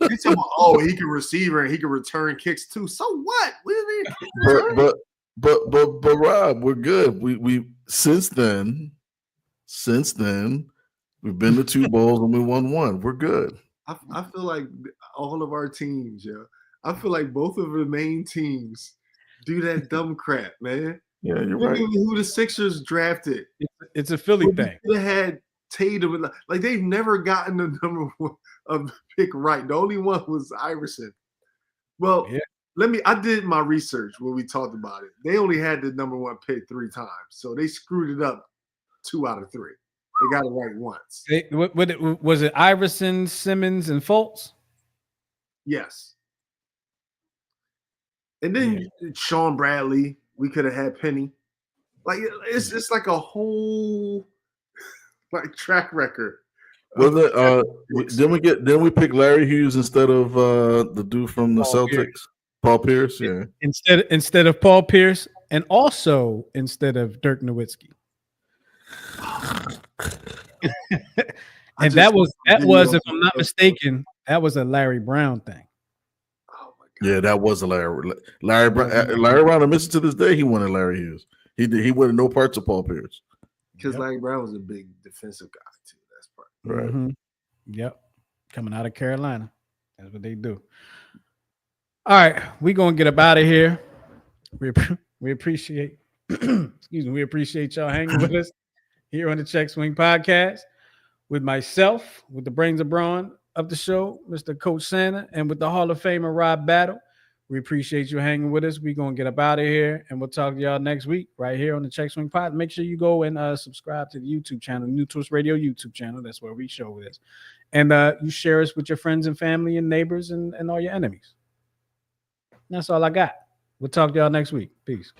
[SPEAKER 5] They talking about, he can receive and he can return kicks too. So what?
[SPEAKER 2] But Rob, we're good. We since then we've been to 2 bowls and we won 1. We're good.
[SPEAKER 5] I feel like all of our teams, I feel like both of the main teams do that dumb crap, man.
[SPEAKER 2] Yeah, you're right.
[SPEAKER 5] Who the Sixers drafted?
[SPEAKER 1] It's a Philly thing.
[SPEAKER 5] They had Tatum, like they've never gotten the number 1 pick right. The only one was Iverson. Well, yeah. I did my research when we talked about it. They only had the number 1 pick 3 times, so they screwed it up 2 out of 3. They got it right once.
[SPEAKER 1] Was it Iverson, Simmons, and Fultz?
[SPEAKER 5] Yes. And then Sean Bradley, we could have had Penny. Like it's like a whole like track record.
[SPEAKER 2] Was it? Then we pick Larry Hughes instead of the dude from the Celtics. Pierce. Paul Pierce, yeah.
[SPEAKER 1] Instead of Paul Pierce, and also instead of Dirk Nowitzki. And that was, if I'm not mistaken, that was a Larry Brown thing.
[SPEAKER 5] Oh my God.
[SPEAKER 2] Yeah, that was a Larry Brown. Larry Brown, I miss it to this day. He wanted Larry Hughes. He wanted no parts of Paul Pierce.
[SPEAKER 5] Because Larry Brown was a big defensive guy too. That's part.
[SPEAKER 2] Right.
[SPEAKER 1] Mm-hmm. Yep. Coming out of Carolina. That's what they do. All right, we're gonna get up out of here. We appreciate we appreciate y'all hanging with us here on the CheckSwing Podcast with myself, with the brains of brawn of the show, Mr. Coach Santa, and with the Hall of Famer Rob Battle. We appreciate you hanging with us. We're gonna get up out of here, and we'll talk to y'all next week right here on the CheckSwing Pod. Make sure you go and subscribe to the YouTube channel, New Twist Radio YouTube channel. That's where we show this, and you share us with your friends and family and neighbors and all your enemies. That's all I got. We'll talk to y'all next week. Peace.